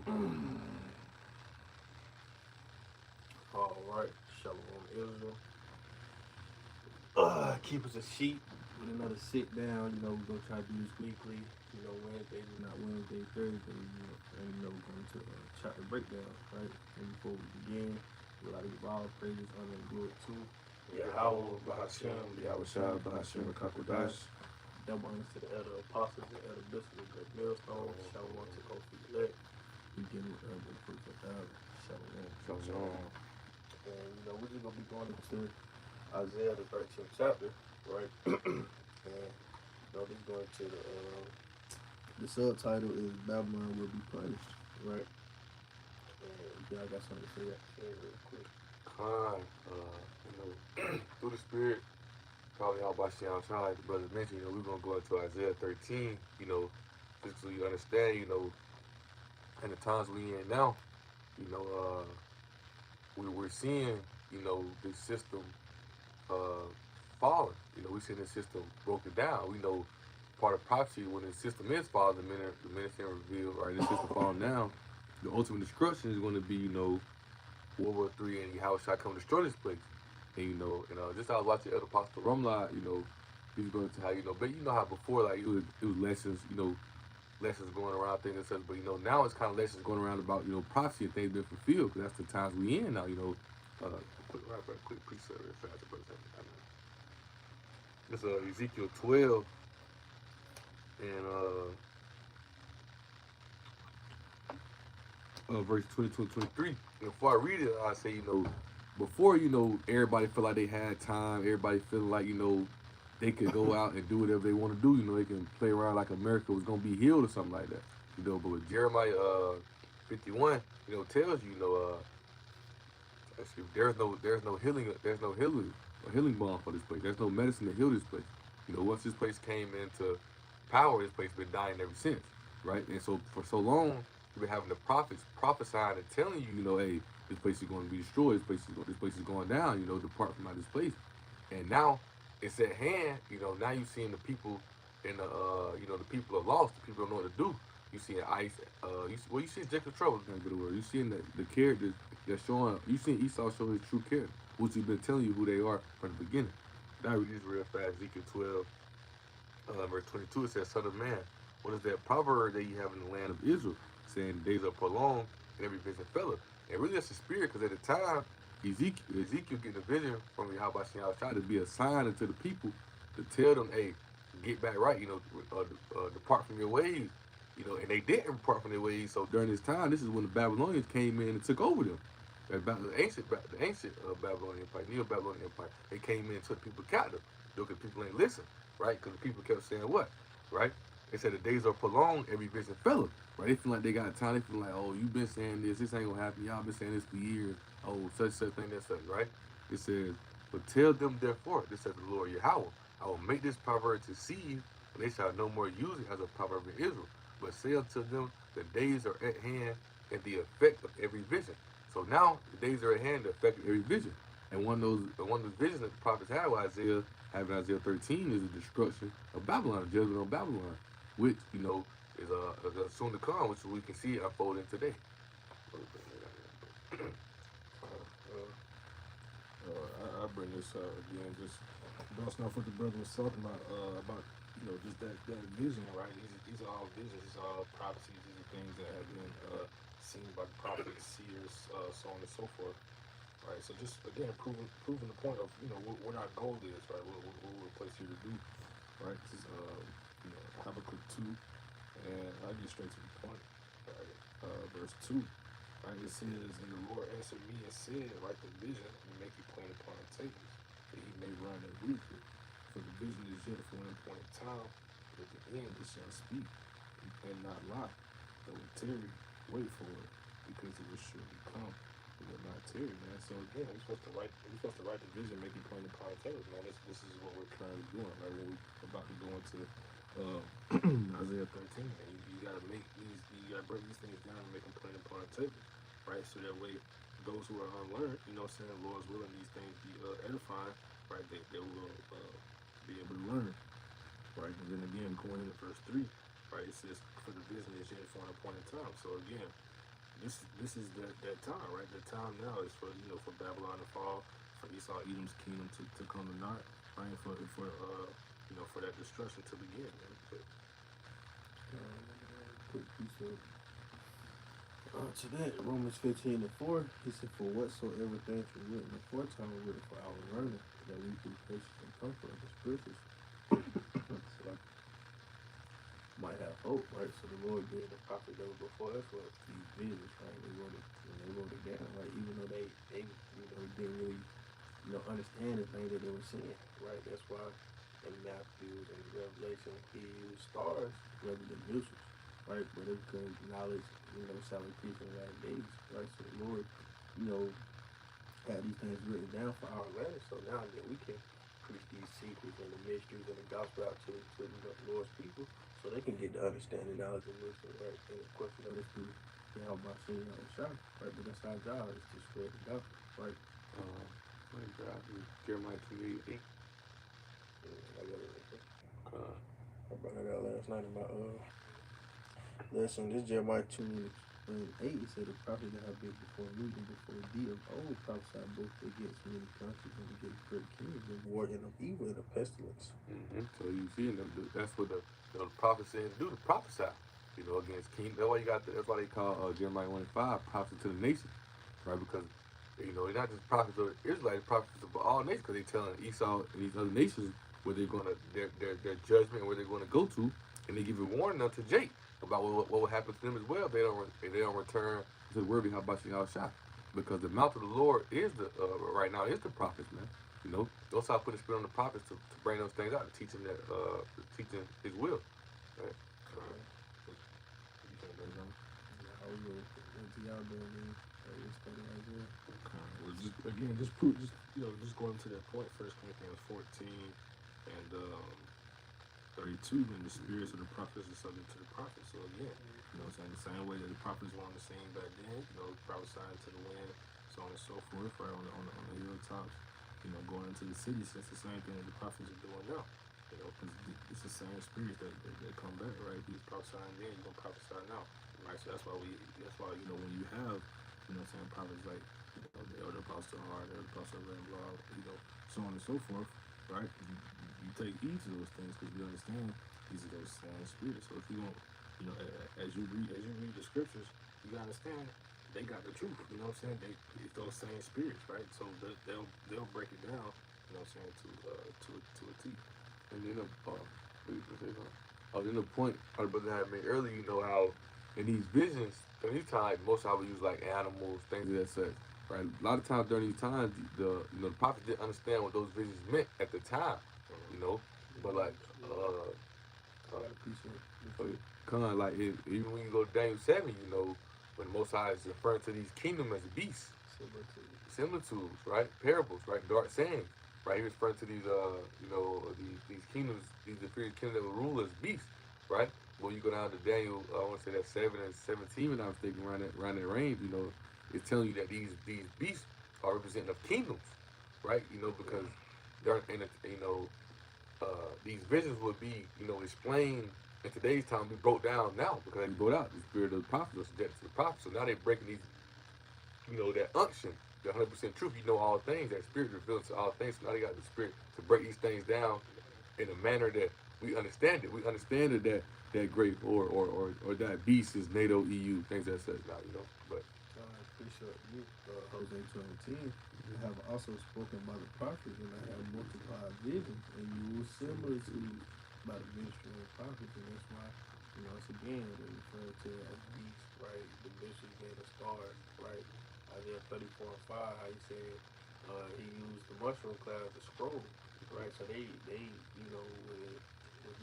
All right, Shalom Israel. Keep us a sheet with another sit down. We're gonna try to do this weekly. Wednesdays is not Wednesday, Thursday. And we're going to chapter breakdown, right? And before we begin, we like to give all praises, honor, and glory to Yahweh, Bahashem, Yahweh Shah, Bahashem, Kakodash. Double honors to the elder apostles, the elder bishops, the great millstone. Shalom to Kofi elect. Begin with the first of Shalom. Shalom. And we're just gonna be going into Isaiah the 13th chapter, right? And this going to the subtitle is Babylon will be punished, right? And y'all got something to say that real quick. Khan, through the spirit, probably all by Shion Shah, like the brother mentioned, we're gonna go into Isaiah 13, just so you understand, in the times we in now, you know, we're seeing, this system falling. We're seeing this system broken down. We know part of prophecy when the system is falling, the ministry revealed, right, this system falling down, the ultimate destruction is going to be, World War III and how shall I come destroy this place. And just I was watching Elder Apostle Rumla, he was going to how, but how before, like, it was lessons, lessons going around, things and such, but now it's kind of lessons going around about, prophecy and things being fulfilled, because that's the times we in now, quick precept real fast, but it's Ezekiel 12 and verse 22 and 23. And before I read it, I say, before, everybody felt like they had time, everybody feeling like, they could go out and do whatever they want to do, they can play around like America was going to be healed or something like that. But with Jeremiah 51, tells you, there's no healing balm for this place. There's no medicine to heal this place. Once this place came into power, this place been dying ever since, right? And so for so long, we've been having the prophets prophesying and telling you, hey, this place is going to be destroyed. This place is going down. Depart from out this place. And now it's at hand. Now you seeing the people and the people are lost. The people don't know what to do. You see ICE. You see Jacob Trouble. That's a good word. You seeing the characters that's showing. You seen Esau show his true character, which he's been telling you who they are from the beginning. Now read this real fast. Ezekiel 12, verse 22. It says, "Son of man, what is that proverb that you have in the land of Israel, saying days are prolonged and every vision felleth?" And really that's the spirit, because at the time Ezekiel getting a vision from Yahweh tried to be a sign unto the people to tell them, hey, get back right, depart from your ways. And they didn't depart from their ways. So during this time, this is when the Babylonians came in and took over them. The ancient Babylonian Empire, Neo-Babylonian Empire, they came in and took people captive. Because people ain't listen, right? Because the people kept saying what, right? They said the days are prolonged, every vision fell. Right? They feel like they got time. They feel like, oh, you've been saying this ain't gonna happen. Y'all been saying this for years. Oh, such thing, that such, right? It says, but tell them therefore, this says the Lord Yahweh, I will make this proverb to see, and they shall no more use it as a proverb in Israel. But say unto them, the days are at hand, and the effect of every vision. So now the days are at hand, the effect of every vision. And one of those visions that the prophets had with Isaiah, having Isaiah 13, is the destruction of Babylon, judgment on Babylon, which is soon to come, which we can see unfolding today. I bring this again, just bouncing off what the brother was talking about just that vision, right? These are all visions, these are all prophecies, these are things that have been seen by the prophets, seers, so on and so forth, right? So just again, proving the point of what our goal is, right? What we're placed here to do, right? This is Habakkuk 2, and I get straight to the point, right? Verse 2. Right, it says, and the Lord answered me and said, write the vision and make it plain upon the tables, that he may run and read it. For the vision is yet for an appointed time, but at the end it shall speak, and not lie. Though it tarry, wait for it, because it will surely come. It will not tarry, man. So again, we're supposed to write the vision, make it plain upon the tables, man. This is what we're currently doing, right? We're about to go into Isaiah 13, and you gotta make you gotta break these things down and make them plain upon the table. Right, so that way, those who are unlearned, saying the Lord's willing, these things be edifying, right? They will be able to learn, right? And then again, going into verse 3, right? It says, "For the vision is yet for an appointed time." So again, this is that time, right? The time now is for for Babylon to fall, for Esau Edom's kingdom to come to naught, right? For for that destruction to begin. Man. But, Quick piece of to that, Romans 15:4, he said, "For whatsoever things were written aforetime were written for our learning, that we through patience and comfort of the scriptures so might have hope," right? So the Lord gave the prophet that was before us what these visions, right? They wrote it down, right? Even though they didn't really understand the thing that they were seeing, right? That's why in Matthew and Revelation he used stars rather than missiles, right? But it could acknowledge, salvation peace in the last days, right? So the Lord, you know, had these things written down for our learning, so now that we can preach these secrets and the mysteries and the gospel out to the Lord's people, so they can get the understanding, knowledge, and wisdom, right? And of course, this through Yahweh Shai, right? But that's our job is to spread the gospel, right? Jeremiah 28:8. I got it right there. I brought it out last night in my lesson. This Jeremiah 2:8. It said, "The prophet that have been before me and before thee of old prophesied both against many countries and against great kings, of war and of evil and of pestilence." So you see, that's what the prophet said to do, to prophesy, against king. That's why that's why they call Jeremiah 1:5 prophet to the nation, right? Because they're not just prophets of Israel, prophets of all nations, because they're telling Esau and these other nations where they're going to their judgment and where they're going to go to, and they give a warning unto Jake about what will happen to them as well if they don't return to the word of Yahweh Shai. Because the mouth of the Lord is right now is the prophets, man. Don't stop putting spirit on the prophets to bring those things out, to teach them teaching His will. Right? How we go into y'all doing study right there. well, just going to that point, 1 Corinthians 14 and 32, and the spirits of the prophets are subject to the prophets. So again, saying the same way that the prophets were on the scene back then, prophesying to the wind, so on and so forth, right on the hilltops, going into the cities. That's the same thing that the prophets are doing now. Because it's the same spirits that come back, right? He's prophesying then, you're gonna prophesy now, right? So that's why when you have, saying prophets like the elder apostle Hart, the elder apostle Ramblov, so on and so forth, right? You take heed to those things because you understand these are those same spirits. So if you don't, as you read the scriptures, you gotta understand they got the truth. You know what I'm saying? It's those same spirits, right? So they'll break it down. You know what I'm saying to a T. And then then the point our brother had made earlier, how in these visions, during these times, most I would use like animals, things of that such. Right? A lot of times during these times, the prophets didn't understand what those visions meant at the time. But like kind of like even when you go to Daniel 7, when Most High is referring to these kingdoms as beasts, similitudes, right? Parables, right? Dark sayings, right? He was referring to these, these kingdoms, these inferior kingdoms that will rule as beasts, right? When you go down to Daniel, I want to say that 7 and 17, when I was thinking around that range, it's telling you that these beasts are representative of kingdoms, right? Because they're in these visions would be, explained in today's time, be broke down now because they brought out the spirit of the prophet was subject to the prophet. So now they're breaking these, that unction, the 100% truth. All things. That spirit reveals to all things. So now they got the spirit to break these things down in a manner that we understand it. We understand that great or that beast is NATO, EU, things that says now. But I appreciate you, Jose 2:10. You have also spoken by the prophets, and I have multiplied visions, and you were similar to by the ministry of the prophets, and that's why, it's again they refer to it as beasts, right? The ministry being a star, right? Isaiah 34:5, how he said he used the mushroom cloud to scroll, right? So they were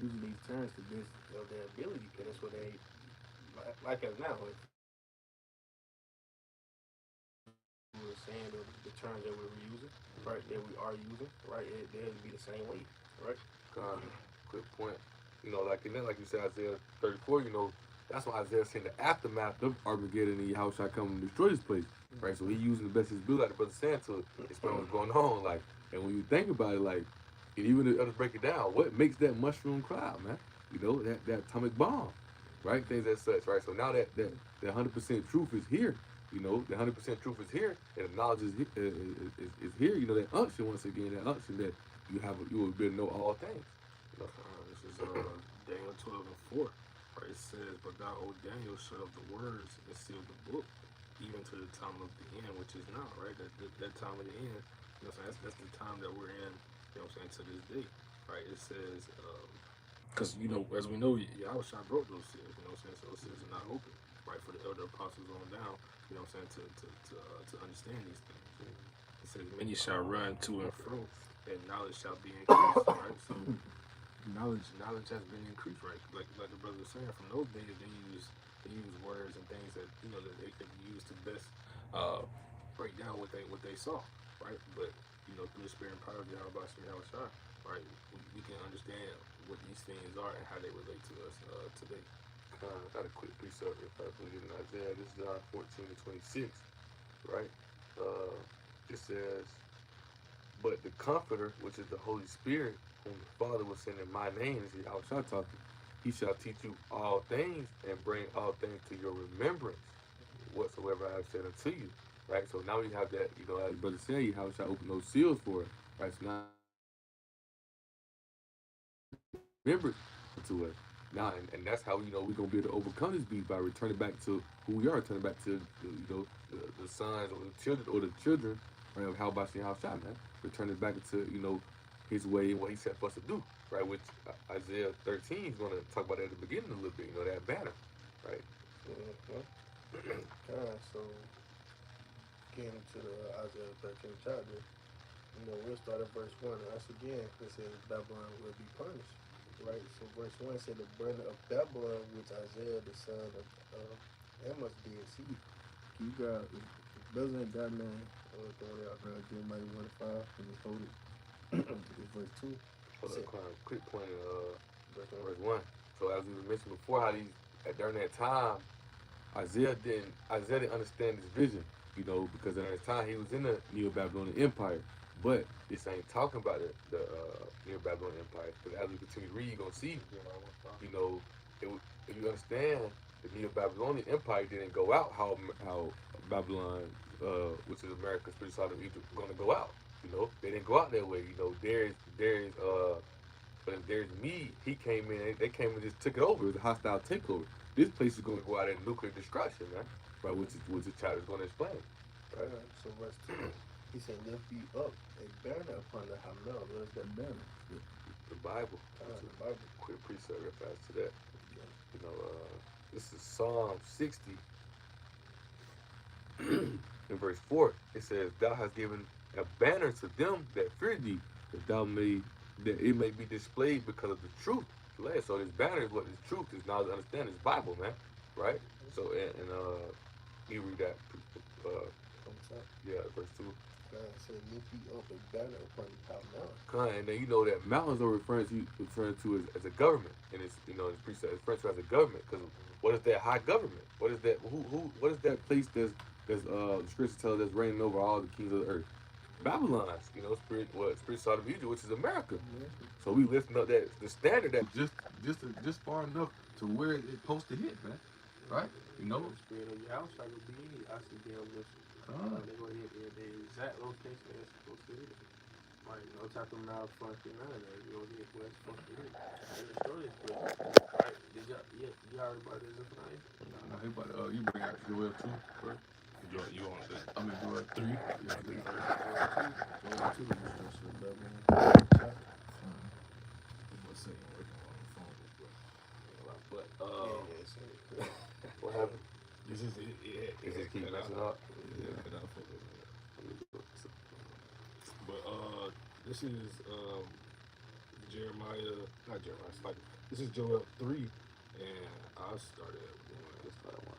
using these terms to best of their ability, because that's what they like us now. If we were saying the terms that we were using, right? That we are using, right? They'll be the same way, right? Good point. Like and then like you said, Isaiah 34, that's why Isaiah saying the aftermath of Armageddon and how shall come and destroy this place. Right? So he using the best of his ability, like the brother saying, to explain what's going on. Like, and when you think about it, like, and even to break it down, what makes that mushroom cloud, man? That atomic bomb. right? Things as such, right? So now that 100% truth is here, the 100% truth is here, and the knowledge is here. That unction once again, that unction that you will be able to know all things. This is Daniel 12:4. Right, it says, "But thou, O Daniel, shut up the words and seal the book, even to the time of the end, which is now." Right, that time of the end. That's the time that we're in. To this day. Right, it says, because as we know, Yahushua broke those seals. So those seals are not open. Right, for the elder apostles on down. To understand these things. It says, "Many shall run to and fro, and knowledge shall be increased." Right, so knowledge has been increased, right? Like the brother was saying, from those days they use words and things that that they could use to best break down what they saw, right? But through the spirit and power of Yahweh Shai, right, we can understand what these things are and how they relate to us today. Got a quick precept if I believe in Isaiah. This is John 14:26, right? It says, "But the Comforter, which is the Holy Spirit, whom the Father will send in my name," is Yahushua talking, "he shall teach you all things and bring all things to your remembrance, whatsoever I have said unto you." Right? So now we have that, as Brother said, Yahushua open those seals for us. Right? So now remember to us. Now, and that's how we're gonna be able to overcome this beast by returning back to who we are, returning back to the sons or the children, right, of how Bashi Shai, man, returning back into his way and what he said for us to do, right? Which Isaiah 13 is gonna talk about at the beginning a little bit, that banner, right? So getting to the Isaiah 13 chapter, we'll start at verse 1. Once again, it says Babylon will be punished. Right, so verse 1 said, "The burden of Babylon, which Isaiah the son of Amos did see." Can you grab, if brothers ain't got none, throwing it out, grab Jeremiah 1:5 and just hold it. It's verse 2. Hold up, quick point verse 1. So as we mentioned before, how during that time, Isaiah didn't understand this vision, because at that time he was in the Neo-Babylonian Empire. But this ain't talking about the Neo-Babylonian Empire. Because as we continue to read, you're going to see, if you understand, the Neo-Babylonian Empire didn't go out how Babylon, which is America's spiritual side of Egypt, going to go out. They didn't go out that way. There's me. He came in. They came and just took it over. It was a hostile takeover. This place is going to go out in nuclear destruction, man. Right, which the chapter is going to explain. Right. So verse 2, he said, "Lift you up a banner upon the Hamel." What is that banner? The Bible. The Bible. Quick precept real fast to that. This is Psalm 60. In verse 4, it says, "Thou hast given a banner to them that fear thee, that it may be displayed because of the truth." So this banner is what this truth is. Now to understand this Bible, man. Right? So and you read that verse 2. God said, "Lift you up a banner upon the Hamel." And then that mountains are referring to as a government, and it's it's referred to as a government, because what is that high government? What is that? What is that place that's the scripture tells us that's reigning over all the kings of the earth? Babylon's, spirit side of Egypt, which is America. So we lifting up the standard that just far enough to where it's supposed to hit, man. Right? The spirit of your house, I will be in it. I see them with they're going to hit the exact location it's supposed to hit. Right, no type of malfunction, none of that. You're going to hit where it's supposed to hit. And the story is good. Right? You heard about this information? No, he about you bring out Joel 2 first. You want that? I mean Joel 3. Yeah, 3 first. Joel 2 is just a double. But What happened? This is it. Is it keep messing up? Yeah, cut out for But this is Jeremiah, not Jeremiah. It's like this is Joel 3, and I started at 1.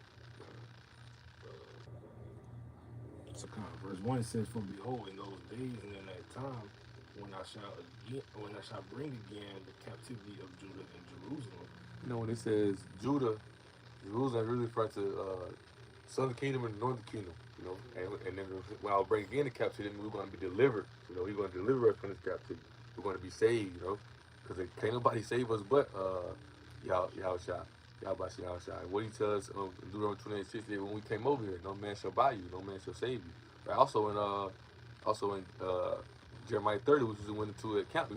So verse 1 says, "For behold, in those days and in that time, when I shall bring again the captivity of Judah and Jerusalem." When it says Jerusalem really refers to southern kingdom and northern kingdom. And then when I'll bring again the captivity, we're going to be delivered. He's going to deliver us from this captivity. We're going to be saved. Because can't nobody save us but Yahushua. Yahweh what he tells us in Deuteronomy 28:6 is when we came over here, no man shall buy you, no man shall save you. Right? Also in Jeremiah 30, which is went into account,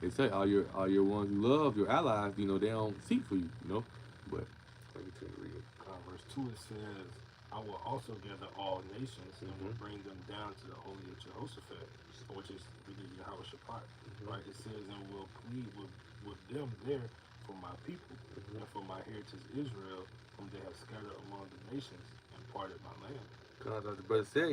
they say all your ones you love, your allies, they don't seek for you, But let me tell you read it. Verse 2 it says, I will also gather all nations and will Mhm. bring them down to the holy of Jehoshaphat, which is really Yahweh Shaphat. Right? It says, and will plead with them there for my people and for my heritage Israel, whom they have scattered among the nations and parted my land. Because as the brother said,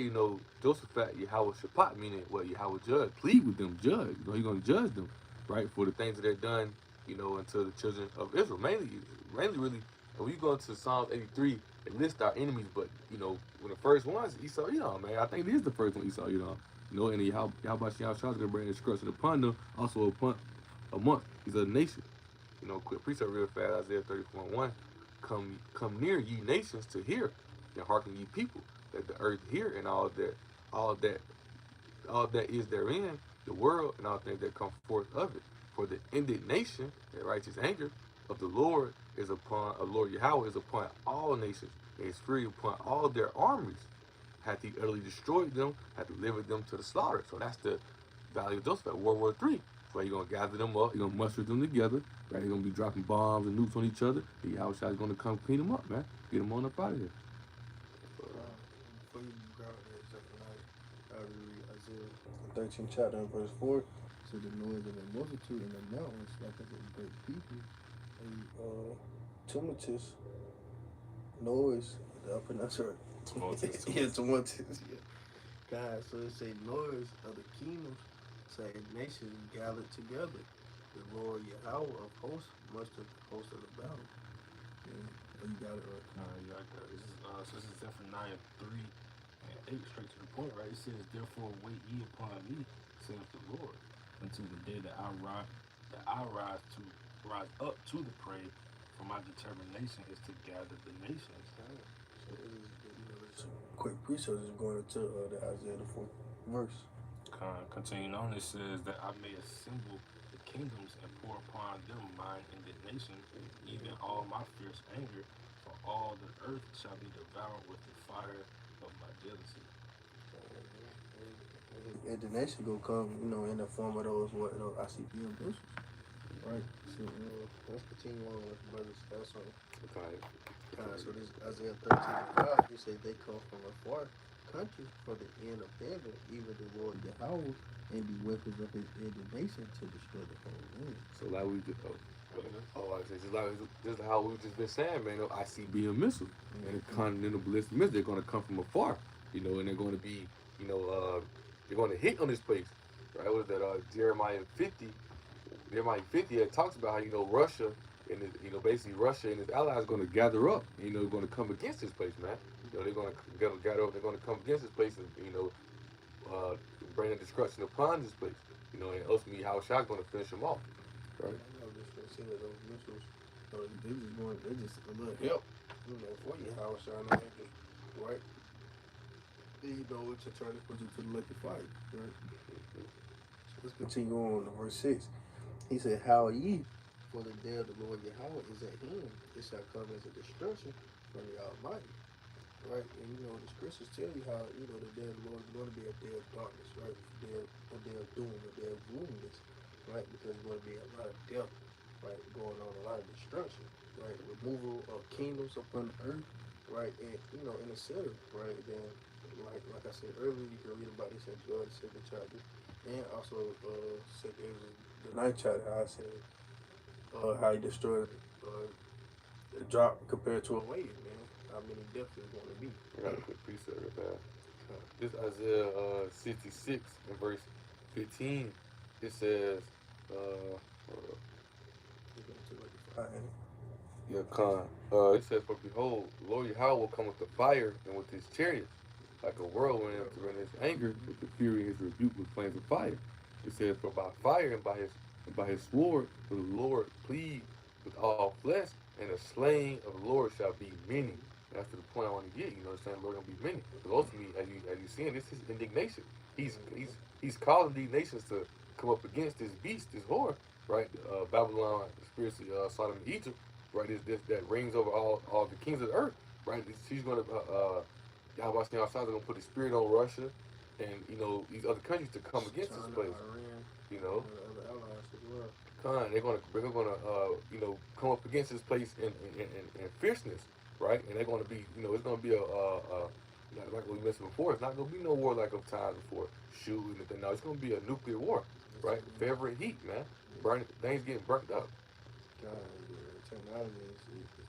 Josephat, Yahweh Shaphat, meaning what? Yahweh judge. Plead with them, judge. He's going to judge them, right? For the things that they've done, unto the children of Israel. Mainly, really, when you go into Psalms 83, it lists our enemies, but, when the first one's Esau, man, I think it is the first one, Esau, and Yahweh Shah is going to bring destruction upon them, also amongst these other nations. Quick precept real fast, Isaiah 34:1. Come near, ye nations, to hear, and hearken ye people, that the earth hear, and all that all that is therein, the world, and all things that come forth of it. For the indignation, the righteous anger of the Lord is upon Lord Yahweh is upon all nations, and his fury upon all their armies. Hath he utterly destroyed them, hath delivered them to the slaughter. So that's the Valley of Joseph, World War III. So you're gonna gather them up, you're gonna muster them together, right? You're gonna be dropping bombs and nukes on each other. The Yahweh is gonna come clean them up, man. Get them on up out of here. Before you grab that Zephaniah, I read Isaiah 13th chapter and verse 4. So the noise of a multitude in the mountains, like of a great people, a tumultuous noise. Did I pronounce it right? Tumultuous. Yeah, tumultuous. Yeah. God, so it say noise of the kingdoms, say nations gathered together. The Lord Yahweh of hosts mustered the host of the battle. Yeah, you got it right. Yeah, I got it. This is Zephaniah 3:8, straight to the point, right? It says, therefore wait ye upon me, saith the Lord, until the day that I rise up to the prey, for my determination is to gather the nations. So this quick precept is going to the Isaiah the 4th verse. Continuing on, it says that I may assemble the kingdoms and pour upon them mine indignation, even all my fierce anger, for all the earth shall be devoured with the fire of my jealousy. Indignation gonna come, in the form of those ICBM missiles, right? So let's continue on with brothers. That's on. So this Isaiah 13:5, he said they come from a far country, from the end of heaven, even the Lord Yahweh, and be weapons of his indignation to destroy the whole land. So like we just just how we just been saying, man. ICBM missiles and the continental ballistic missiles, they're gonna come from afar, and they're gonna be, they're gonna hit on this place, right? What is that? Jeremiah 50. Jeremiah 50 it talks about how Russia and basically Russia and its allies are gonna gather up, and going to come against this place, man. They're gonna gather up. They're gonna come against this place, and bring a destruction upon this place. And ultimately, how Shah's gonna finish them off. Right. I was just gonna say that those missiles, they just a little help, for you, how it's trying to right? To try to put you to the lucky fight, right? So let's continue on to verse 6. He said, how ye, for the day of the Lord Yahweh is at hand, it shall come as a destruction from the Almighty. Right? And the scriptures tell you how, the day of the Lord is going to be a day of darkness, right? A day of doom, a day of gloominess, right? Because there's going to be a lot of death, right? Going on, a lot of destruction, right? Removal of kingdoms upon the earth, right? And, in the center, right? Then, like I said earlier, you can read about this in Joel, the 2nd chapter, and also, the 9th chapter, how I said, how he destroyed the drop compared to a wave, man. How many deaths is going to be? I got a quick precept real fast. This Isaiah 66 and verse 15. It says, it says, for behold, Lord Yahweh will come with the fire and with his chariots, like a whirlwind to rend his anger, with the fury of his rebuke with flames of fire. It says, for by fire and by his sword will the Lord plead with all flesh, and the slain of the Lord shall be many. That's to the point I want to get. The Lord gonna be many. Because ultimately, as you seeing, this is indignation. He's calling these nations to come up against this beast, this whore, right? Babylon, spiritually, Sodom and Egypt, right? This that reigns over all the kings of the earth, right? She's gonna Yahweh outside gonna put the spirit on Russia, and these other countries to come against this China, place. Iran, You know, and the other allies as well. they're gonna come up against this place in fierceness, right? And they're gonna be it's gonna be a like we mentioned before. It's not gonna be no war like of times before, shooting and thing. No, it's gonna be a nuclear war, right? Favorite heat, man. Burn things getting burnt up. God, the technology is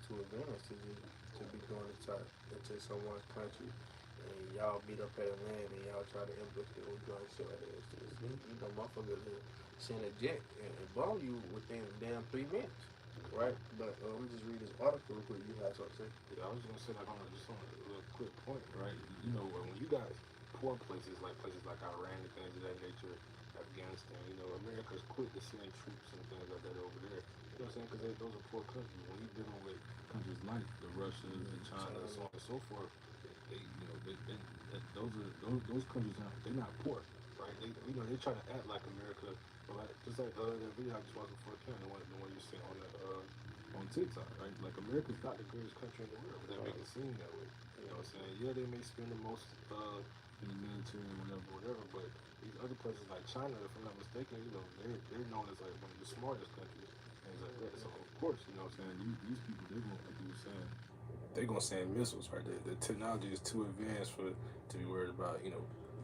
too advanced to be going into someone's country and y'all meet up at a land and y'all try to implicate or gun shit like that. Motherfuckers will send a jet and bomb you within damn 3 minutes, right? But let me just read this article real quick. You have something to say? Yeah, I was gonna say like just on a little quick point, right? You know, when you guys poor places like Iran and things of that nature, Afghanistan, America's quick to send troops and things like that over there. You know what I'm saying? Because those are poor countries. When you're dealing with countries like the Russians and China and so on and so forth, those countries they're not poor, right? They try to act like America, but like just like that video I just watched before Ken, the one you seen on TikTok, right? Like America's not the greatest country in the world, but they make it seem that way. You know what I'm saying? Yeah, they may spend the most in the military and whatever, but these other places like China, if I'm not mistaken, they're known as like one of the smartest countries, things like that. So of course, you know what I'm saying, these people they're gonna like you were saying, they're gonna send missiles, right? The technology is too advanced to be worried about,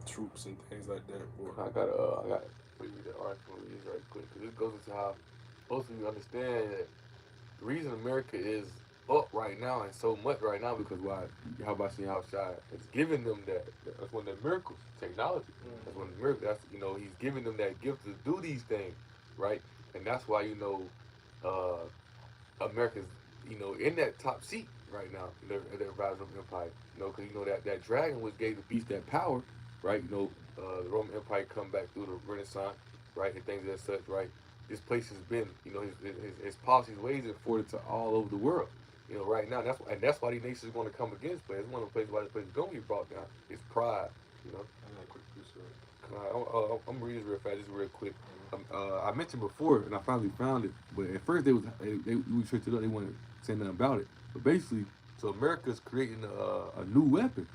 troops and things like that. I got read the article read right quick because it goes into how most of you understand that the reason America is up right now and so much right now because why how about seeing outside it's giving them that's one of the miracles technology that's one of the miracles that's he's giving them that gift to do these things right and that's why America's in that top seat right now their rise of empire because that dragon was gave the beast that power right the Roman Empire come back through the Renaissance right and things as such right this place has been, his policies, ways afforded to all over the world. Right now, that's why these nations are going to come against players. It's one of the places why the place is going to be brought down. It's pride, I got a quick piece of it. I'm reading this real fast, just real quick. I mentioned before, and I finally found it, but at first we searched it up. They wanted to say nothing about it. But basically, so America's creating a new weapon.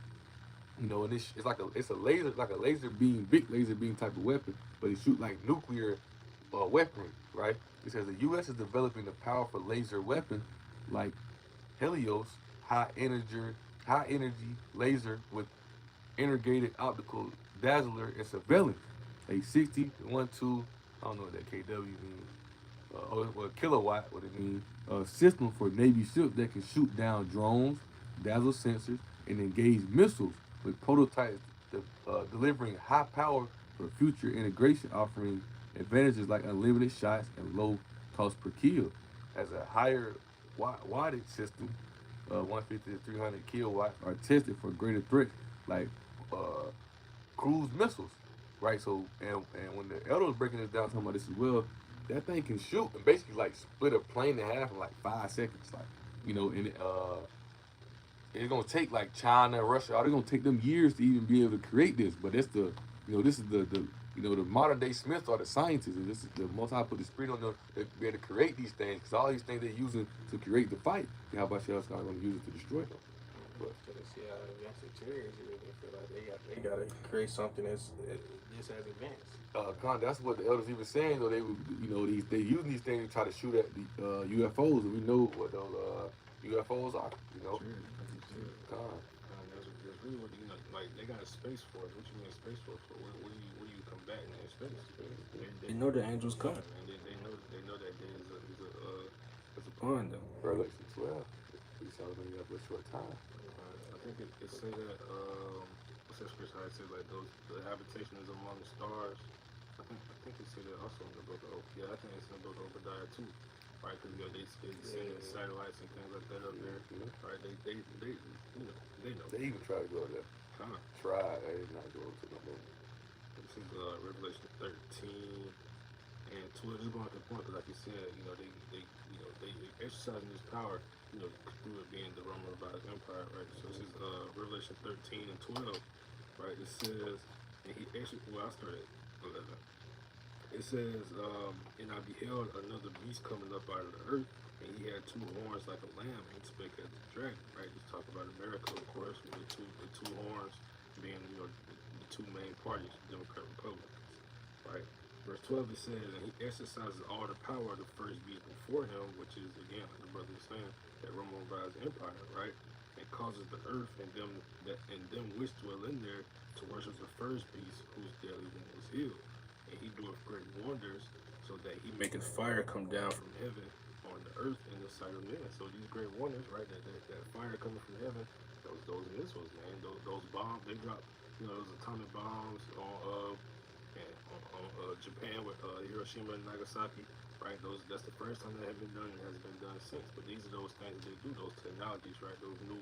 And it's a laser beam, big laser beam type of weapon, but it shoot like nuclear weaponry, right? It says the U.S. is developing a powerful laser weapon like Helios, high energy laser with integrated optical dazzler and surveillance. A 6012, I don't know what that KW means. Kilowatt, what it means. A system for Navy ships that can shoot down drones, dazzle sensors, and engage missiles with prototypes delivering high power for future integration, offering advantages like unlimited shots and low cost per kill. As a higher wattage system, 150 to 300 kilowatts, are tested for greater threats like uh, cruise missiles, right? So, and when the elder was breaking this down, talking about this as well, that thing can shoot and basically like split a plane in half in like 5 seconds, like and it's gonna take like China and Russia. They're gonna take them years to even be able to create this. But that's this is the modern day Smiths are the scientists, and this is the Most High put the spirit on them to be able to create these things. Because all these things they're using to create the fight, and how about else not gonna use it to destroy them? But to see how advanced the chariots is, they feel like they gotta create something that's just as advanced. That's what the elders even saying. Though they they using these things to try to shoot at the UFOs, and we know what those UFOs are. That's really what like they got a space force. What you mean a space force for? What do you combating in space? They know the angels coming, man. They know that day is upon them. Revelation 12. We saw them up a short time. I think it say that what's that scripture? How it says like the habitation is among the stars. I think it said that also in the book of I think it's in the book of Obadiah too. Right, because they send satellites and things like that up there. Right, they know. They even try to go there. Try, they did not go to the moon. This is Revelation 13 and 12. Just going to the point, because like you said, they exercising this power, through it being the Roman Revised Empire, right? So this is Revelation 13 and 12, right? It says, and he actually, I started at 11. It says, and I beheld another beast coming up out of the earth, and he he had two horns like a lamb, and he spake as a dragon, right? Just talk about America, of course, with the two horns being, the two main parties, Democrat, Republicans, right? Verse 12 it says, and he exercises all the power of the first beast before him, which is, again, like the brother was saying, that Roman rise empire, right? And causes the earth and them which dwell in there to worship the first beast whose daily one was healed. And he doeth great wonders, so that he maketh fire come down from heaven on the earth in the sight of men. So these great wonders, right? That fire coming from heaven, those missiles, man, those bombs, they drop, those atomic bombs on Japan with Hiroshima and Nagasaki, right? That's the first time that have been done and has been done since. But these are those things that they do, those technologies, right? Those new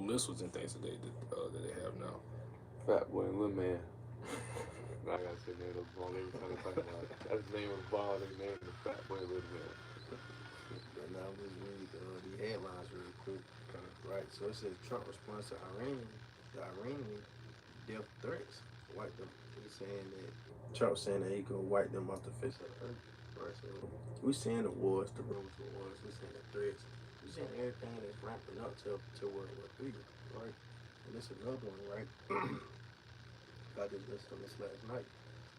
missiles and things that they have now. Fat Boy and Lil Man. I gotta say name of the ball every time I talk about it. That's the name of the ball, they named the Fat Boy and Lil Man. But now we read the headlines really quick. Right, so it says Trump responds to the Iranian death threats. Wipe them. He's saying that Trump saying that he gonna wipe them off the face of the earth. Right, so we seeing the wars, the rumors of wars. We seeing the threats. We seeing everything that's ramping up to World War III. Right, and this another one. Right, I just listened to this last night.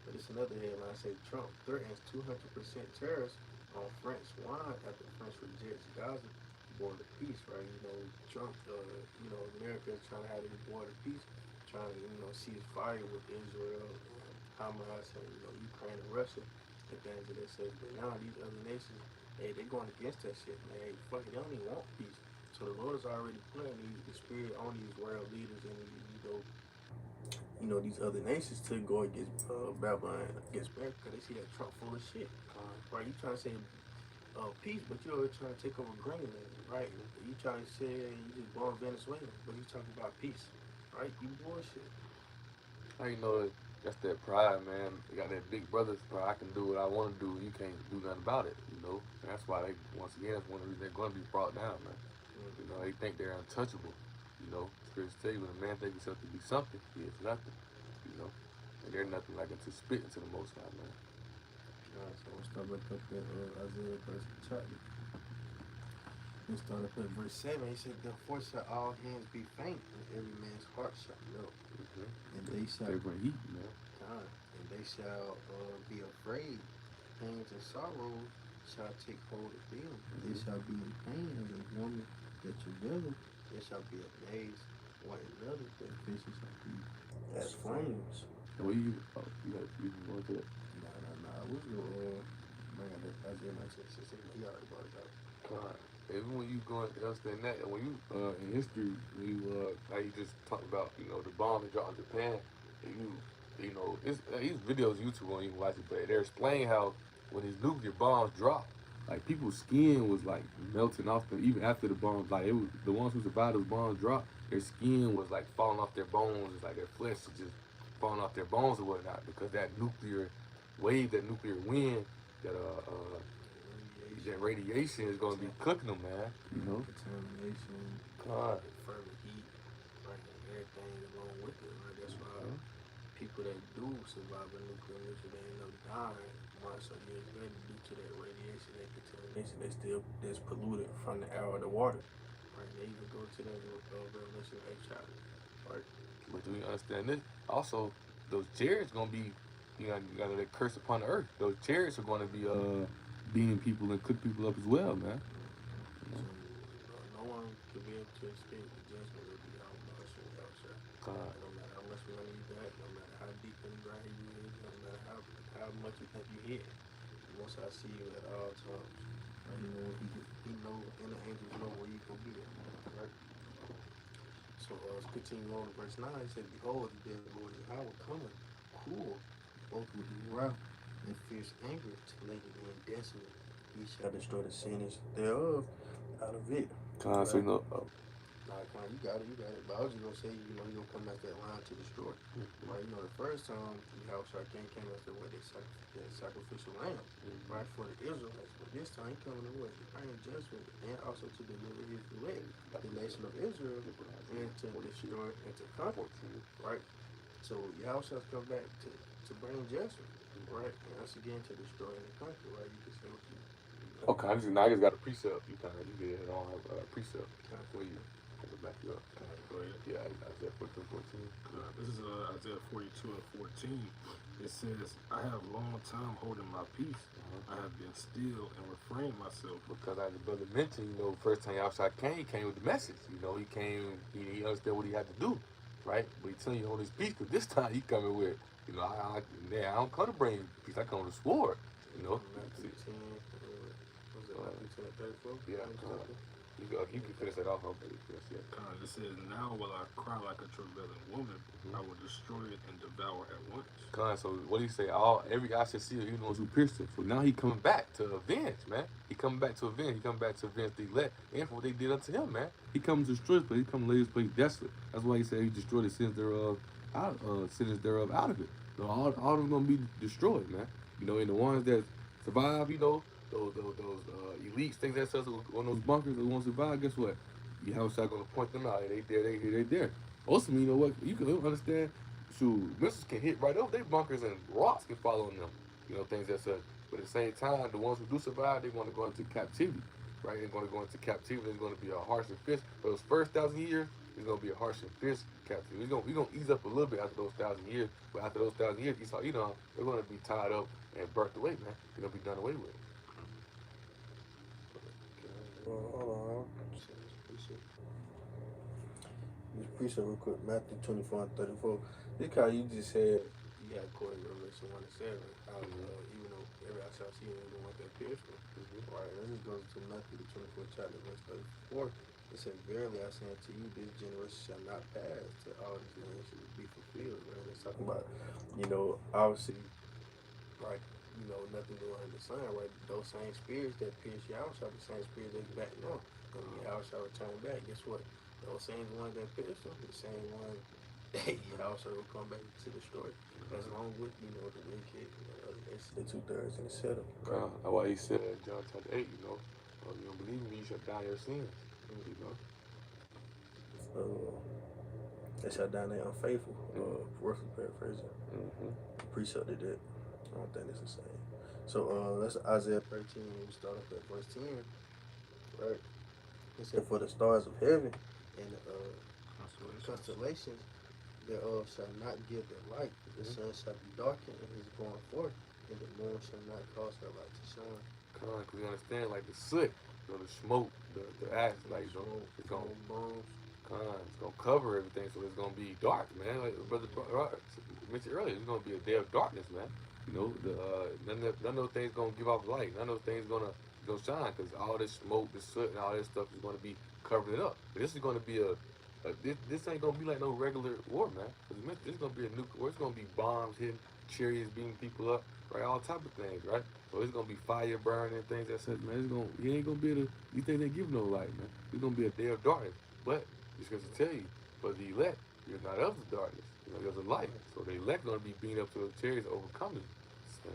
But it's another headline say Trump threatens 200% tariffs on French wine after France rejects Gaza border peace, right? Trump, America is trying to have this border peace, trying to, cease fire with Israel, Hamas, and, Ukraine and Russia, and things of that such. But now these other nations, hey, they're going against that shit, man. Hey, fuck it, they don't even want peace. So the Lord is already putting the spirit on these world leaders and, these other nations to go against Babylon, against America, because they see that Trump full of shit. Right? You trying to say peace, but you're always trying to take over Greenland, right? You trying to say you just born Venezuela, but you talking about peace, right? You bullshit. How you know that's that pride, man? They got that big brother's pride. I can do what I want to do. You can't do nothing about it, And that's why they, once again, that's one of the reasons they're going to be brought down, man. They think they're untouchable. Scriptures tell you when a man thinks himself to be something, he is nothing. And they're nothing like unto spit into the Most High, man. Alright, so we'll start back up in Isaiah verse chapter. We start up at verse 7. He said, therefore shall all hands be faint, and every man's heart shall melt. And they shall heat, man. And they shall be afraid. Pains and sorrows shall take hold of them. They shall be in pain as a woman that travaileth. They shall be amazed one another. Their faces shall be as flames. Well, you can go into it. Nah. What's your bring out that Isaiah 19:16? He already brought it up. Even when you go into understand that, and when you in history, when you how you just talk about the bomb that dropped in Japan, and it's these videos YouTube on you can watch it, but they're explaining how when these nuclear bombs drop, like people's skin was like melting off them even after the bombs. Like it was the ones who survived those bombs dropped, their skin was like falling off their bones, it's like their flesh was just falling off their bones or whatnot because that nuclear wave, that nuclear wind, that radiation is going to be cooking them, man. Contamination, further heat, right, and everything along with it, right? That's why people that do survive a nuclear mission, they end up dying months or years later due to that radiation and contamination that's polluted from the air or the water, right? They even go to that Revelation 8 chapter, right? But do you understand this? Also, those chariots going to be, you got that curse upon the earth. Those chariots are going to be beating people and cook people up as well, man. No one could be able to escape the judgment of the Almighty outside. No matter how much money you got, no matter how deep in the ground you is, no matter how much you think you hit, once I see you at all times, right? He know, and the angels know where you can be at, right? So let's continue on to verse 9. He said, behold, the day of the Lord Yahweh coming, cool, both with wrath and fierce anger, to lay the land desolate. He shall destroy the sinners thereof out of it. So you got it. But I was just gonna say, he gonna come back that line to destroy. Right? The first time Yahushua came after what they sacrificial lamb, right, for the Israelites. But this time he coming to what? To bring judgment and also to deliver his elect, the nation of Israel, and to destroy and to conquer. Right? So Yahushua's come back to bring judgment, right? And once again to destroy and conquer, right? You can say what you Okay, I just got a precept. You get it on precept for you. I can back you up. Go ahead. Yeah, Isaiah 14. This is Isaiah 42 and 14. It says, I have long time holding my peace. I have been still and refrained myself. Because as the brother mentioned, first time outside came, he came with the message. He came, he understood what he had to do, right? But he telling you hold his peace, because this time he coming with, I don't come to bring peace, I come with a sword, you know? Matthew 10, was it Matthew 10 34? Yeah, you can finish that off, huh? Yeah. It says, now will I cry like a travailing woman. I will destroy it and devour at once. So what do you say? Every eye should see it, he knows who pierced him. So now he coming back to avenge, man. He coming back to avenge. He coming back to avenge the elect and for what they did unto him, man. He comes to destroy his place. He come to lay his place desolate. That's why he said he destroyed the sins thereof out of it. So all of them gonna be destroyed, man. And the ones that survive, those elites, things that says on those bunkers that won't survive, guess what? You have to gonna point them out. Hey, they there. Also, you know what? You can understand. Shoot, missiles can hit right over their bunkers and rocks can fall on them. Things that such. But at the same time, the ones who do survive, they want to go into captivity, right? They're going to go into captivity. It's going to be a harsh and fierce. For those first 1,000 years, it's going to be a harsh and fierce captivity. We're going to ease up a little bit after those 1,000 years. But after those 1,000 years, Esau, they're going to be tied up and burnt away, man. They're going to be done away with. Hold on. This precept real quick, Matthew 24 and 34. This guy you just said, you had quoted Revelation 1 and 7. Even though every outside see you want that pierced him. Right, and this goes to Matthew the 24th chapter, verse 34. It says, verily I say unto you, this generation shall not pass till all these things should be fulfilled. Right? It's talking about, obviously, right, nothing new under the sun, right? Those same spirits that pierced Yahushua, the same spirits that's back now. When Yahushua return back, guess what? Those same ones that pierced him, the same one that Yahushua will come back to destroy. As long with, the wicked, the 2/3 and the setup. Right? That's why he said in John chapter 8, you don't believe me, you shall die your sins. They shut down their unfaithful. Roughly paraphrasing. Precept did that. I don't think it's the same. So that's Isaiah 13. We start off at verse 10. Right? It said, for the stars of heaven and the constellations thereof shall not give their light. The sun shall be darkened in his going forth, and the moon shall not cause her light to shine. Because we understand, like the soot, the smoke, the ash, like it's gonna cover everything, so it's gonna be dark, man. Like Brother mentioned earlier, it's gonna be a day of darkness, man. None of those things gonna give off light. None of those things gonna shine, because all this smoke, the soot, and all this stuff is gonna be covering it up. But this is gonna be this ain't gonna be like no regular war, man. This is gonna be a nuclear war. It's gonna be bombs hitting, chariots beating people up, right? All type of things, right? So it's gonna be fire burning, things that says, man, he ain't gonna be able to. You think they give no light, man? It's gonna be a day of darkness. But it's going to tell you, for the elect, you're not of the darkness. There's a light. So the elect gonna be beating up to the chariots, overcoming. Now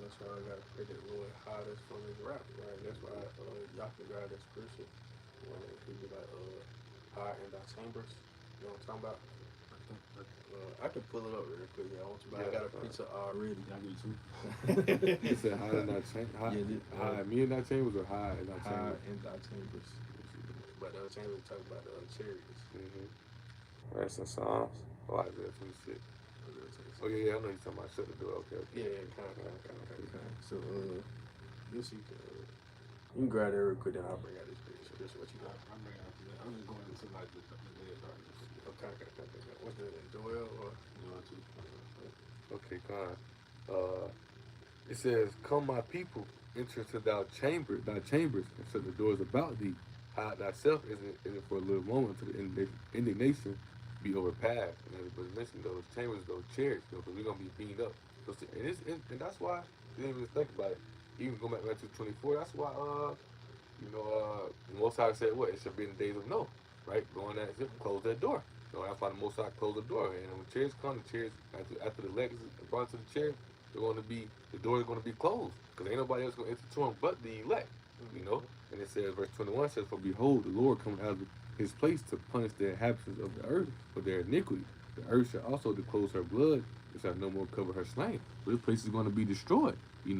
that's why I gotta pray that Lord hide us from his wrath, right? That's why y'all can grab that scripture when people like hide in thy chambers. You know what I'm talking about? I can pull it up real quick. I got a picture already. I get you. You said hide in thy chambers? Hide me in thy chambers or hide in thy chambers? Hide in thy chambers. But the chambers talk about the chariots. Right, some Psalms. Oh, Isaiah 26. Oh yeah, I know you're talking about shut the door. Okay. Yeah, kind of. So this you can grab that real quick, then I'll bring out this picture. This is what you got. I'm bringing out the. I'm just going into like the day of darkness. Okay. What's the Joel or Okay, God. It says, "Come, my people, enter into thy chambers, and shut the doors about thee. Hide thyself, isn't for a little moment, until the indignation be overpassed." And as was mentioned, those chambers, those chariots, because we're gonna be beamed up. And that's why you didn't even think about it. Even go back to Matthew 24. That's why the Most High said what? It should be in the days of Noah, right? Going that zip, close that door. That's why the Most High closed the door. And when chariots come, the chariots after the legs is brought to the chariot, the door is going to be closed, because ain't nobody else going to enter to him but the elect. And it says, verse 21 says, "For behold, the Lord cometh out of his place to punish the inhabitants of the earth for their iniquity. The earth shall also disclose her blood, and shall no more cover her slain." So this place is going to be destroyed, and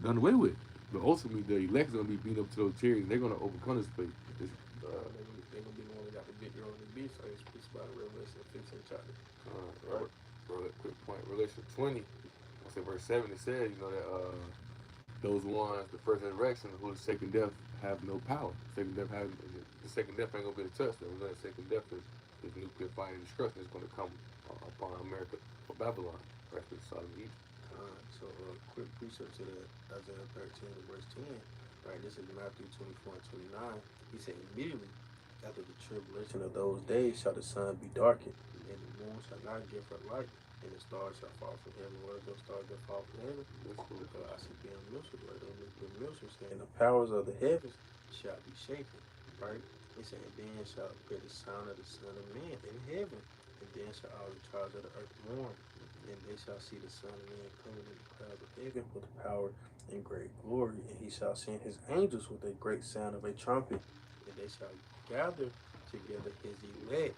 done away with. But ultimately, the elect's gonna be beating up to those chariots, and they're gonna overcome this place. This, They're gonna be the one that got the victory over the beast. So it speaks about in Revelation 15 chapter. Robert, quick point. Revelation 20, I say verse 7, it says, that those ones, the first resurrection, who the second death have no power. The second death ain't gonna be able to touch them. The second death is nuclear fire and destruction is gonna come upon America or Babylon, right? Sodom and Egypt. So quick research to that Isaiah 13 verse 10. Right, this is Matthew 24 and 29. He said, immediately after the tribulation of those days shall the sun be darkened, and the moon shall not give her light, and the stars shall fall from heaven. What are those stars that fall from heaven? I see being Milsel, right? The Milsel saying the powers of the heavens shall be shaken, right? He said, and then shall appear the sound of the Son of Man in heaven, and then shall all the tribes of the earth mourn, and they shall see the Son of Man coming in the clouds of heaven with power and great glory, and he shall send his angels with a great sound of a trumpet, and they shall gather together his elect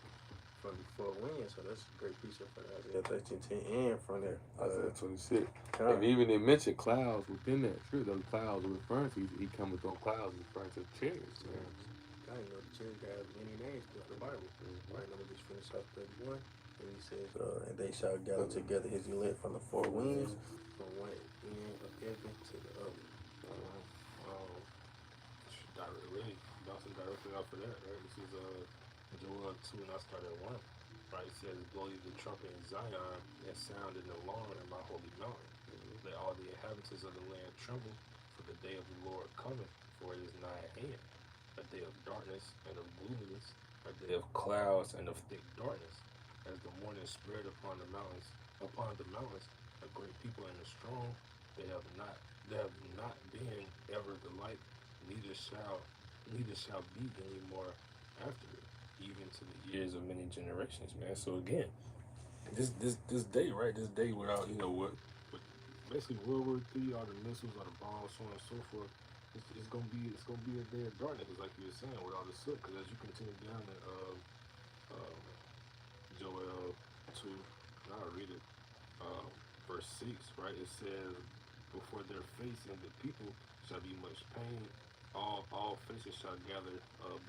from the four winds. So that's a great precept for Isaiah 13:10 and from there. Isaiah 26. And even they mentioned clouds within that. Sure, those clouds are referring to, he cometh on clouds, referring to chariots. I didn't know the chariot has many names throughout the Bible. Right, now we just finished off 31. And he says, and they shall gather together his elect from the four winds, from one end of heaven to the other. Really bouncing directly off of that, right? This is Joel 2, and I start at 1. Right, it says, blow ye the trumpet in Zion, and sound an alarm in my holy mountain. Let all the inhabitants of the land tremble, for the day of the Lord cometh, for it is nigh at hand. A day of darkness and of gloominess, a day of clouds and of thick darkness, as the morning spread upon the mountains, a great people and a strong. They have not been ever the like, neither shall be any more after it, even to the years of many generations, man. So again, this day, right? This day without, what basically World War III, all the missiles, all the bombs, so on and so forth. It's gonna be a day of darkness, like you were saying, with all the soot. Because as you continue down in Joel 2, and I'll read it, verse 6, right? It says, before their face and the people shall be much pain, all faces shall gather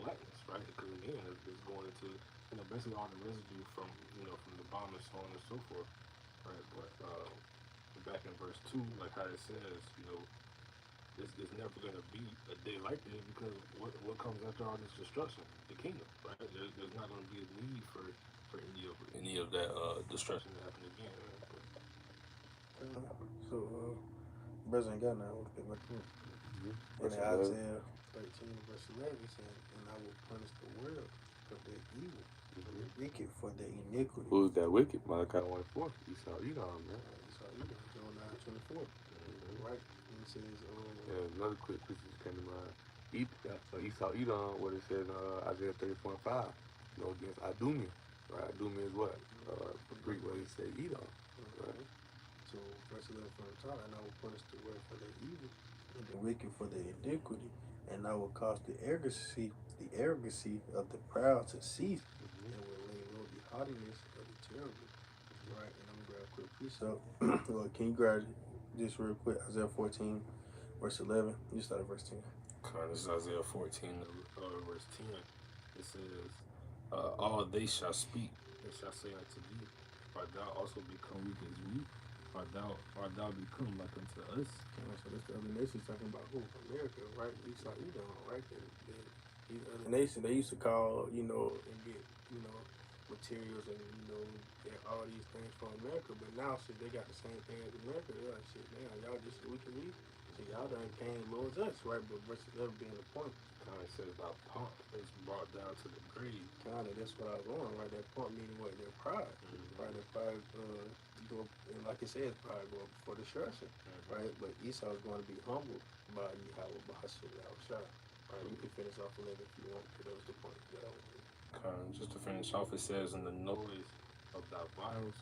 blackness, right? Because again, it's going into basically all the residue from from the bomb and so on and so forth, right? But back in verse 2, like how it says, it's never going to be a day like this, because what comes after all this destruction? The kingdom, right? There's not going to be a need for any of that destruction to happen again. So, President got now, we'll pick back up. And Isaiah 13, verse 11, he said, and I will punish the world for their evil, and the wicked for their iniquity. Who's that wicked? Malachi 1:4. Esau, Edom, man. Esau, Edom, Joel 9:24. Right? And it says, another quick piece just came to mind. Esau, Edom, what it says in Isaiah 30:5. Against Idumea. Right? Idumea is what? Greek way he said Edom. Right? So, verse 11 from the top, and I will punish the world for their evil, and the wicked for their iniquity, and I will cause the arrogancy of the proud to cease, and will lay low the haughtiness of the terrible. Right, and I'm gonna grab a quick precept. Well, can you grab just real quick? Isaiah 14, verse 11. You start at verse 10. This is Isaiah 14, verse 10. It says, all they shall speak, and shall say unto thee, art thou also become weak as we? Art thou become like unto us? So that's the other nations talking about who? America, right? Esau, Edom, right? These other nations, they used to call, and get, materials and, get all these things from America. But now, shit, they got the same thing as America. They're like, shit, man, y'all just weak as we? So y'all done came towards us, right? But versus never being the point. Kind of says about pomp, it's brought down to the grave. Kind of, that's what I was on, right? That pomp meaning what? Their pride, right? Their pride, and like it says, pride go up before destruction, right? But Esau is going to be humbled by Yahweh, by Hashem, Yahweh. Right? You can finish off 11 if you want, because that was the point that I was in. Just to finish off, it says, in the noise of thy vials,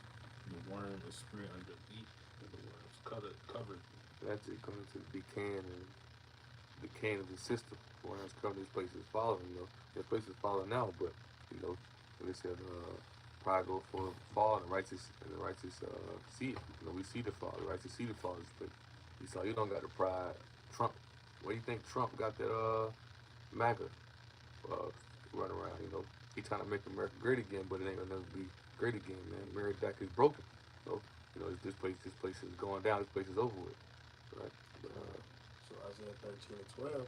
the worm is spread under thee, and the worms covered. That's it, coming to the decaying of the system. Worms come, this place is falling, This place is falling now, but, when it said, pride go for fall, and the righteous see it. We see the fall, the righteous see the fall of this place. Esau, you don't got the pride trump Where you think Trump got that MAGA running around? You know, he trying to make America great again, but it ain't gonna never be great again, man. America is broken. So, you know, this place is going down. This place is over with, right? But, So Isaiah 13 and 12,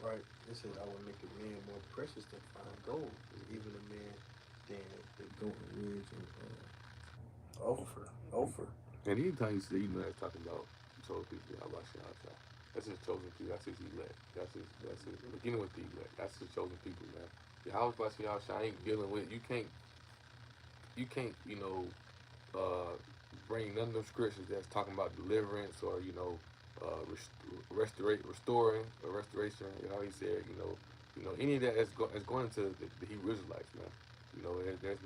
right? It says, I will make a man more precious than fine gold, even a man than the golden ridge and Ophir. and anytime you say, you know, that's talking about chosen people, how about Shah? That's his chosen people. That's his elect. That's his beginning with the elect. That's his chosen people, man. How about Shah ain't dealing with you can't, you know, bring none of them scriptures that's talking about deliverance or restoring or restoration. You know, he said, any of that that's going to the Hebrew Israelites, man. You know, there's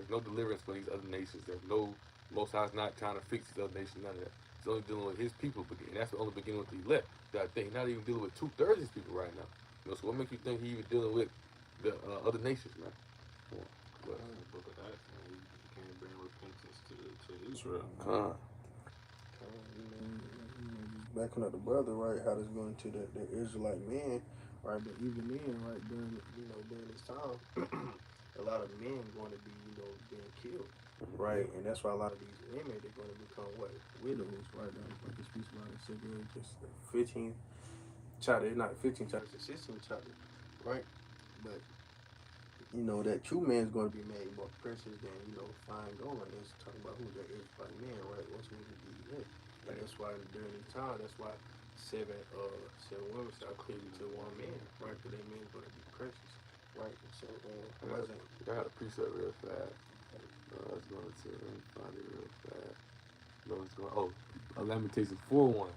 no deliverance for these other nations. There's no Most High's not trying to fix these other nations. None of that. He's only dealing with his people, and that's the only beginning with the elect. That I think he's not even dealing with 2/3 of his people right now. You know, so what makes you think he even dealing with the other nations, man? Come on. Well, in the book of Acts, man, he can't bring repentance to Israel. Just backing up the brother, right? How this going to the Israelite men, right? But even then, right, during this time, a lot of men going to be, being killed, right? And that's why a lot of these women, they're going to become what? Widows, right? Like it speaks about in Second just 15th chapter, not 15th chapter, it's the 16th chapter, right? But that true man is going to be made more precious than, fine gold. And it's talking about who that is by man, right? What's going to be elect. And that's why during this time, that's why seven women shall cleave to one man, right? Because that man's going to be precious, right? And so, I had a precept real fast. I was going to let me find it real fast. No, it's going. Oh, Lamentations 4:1.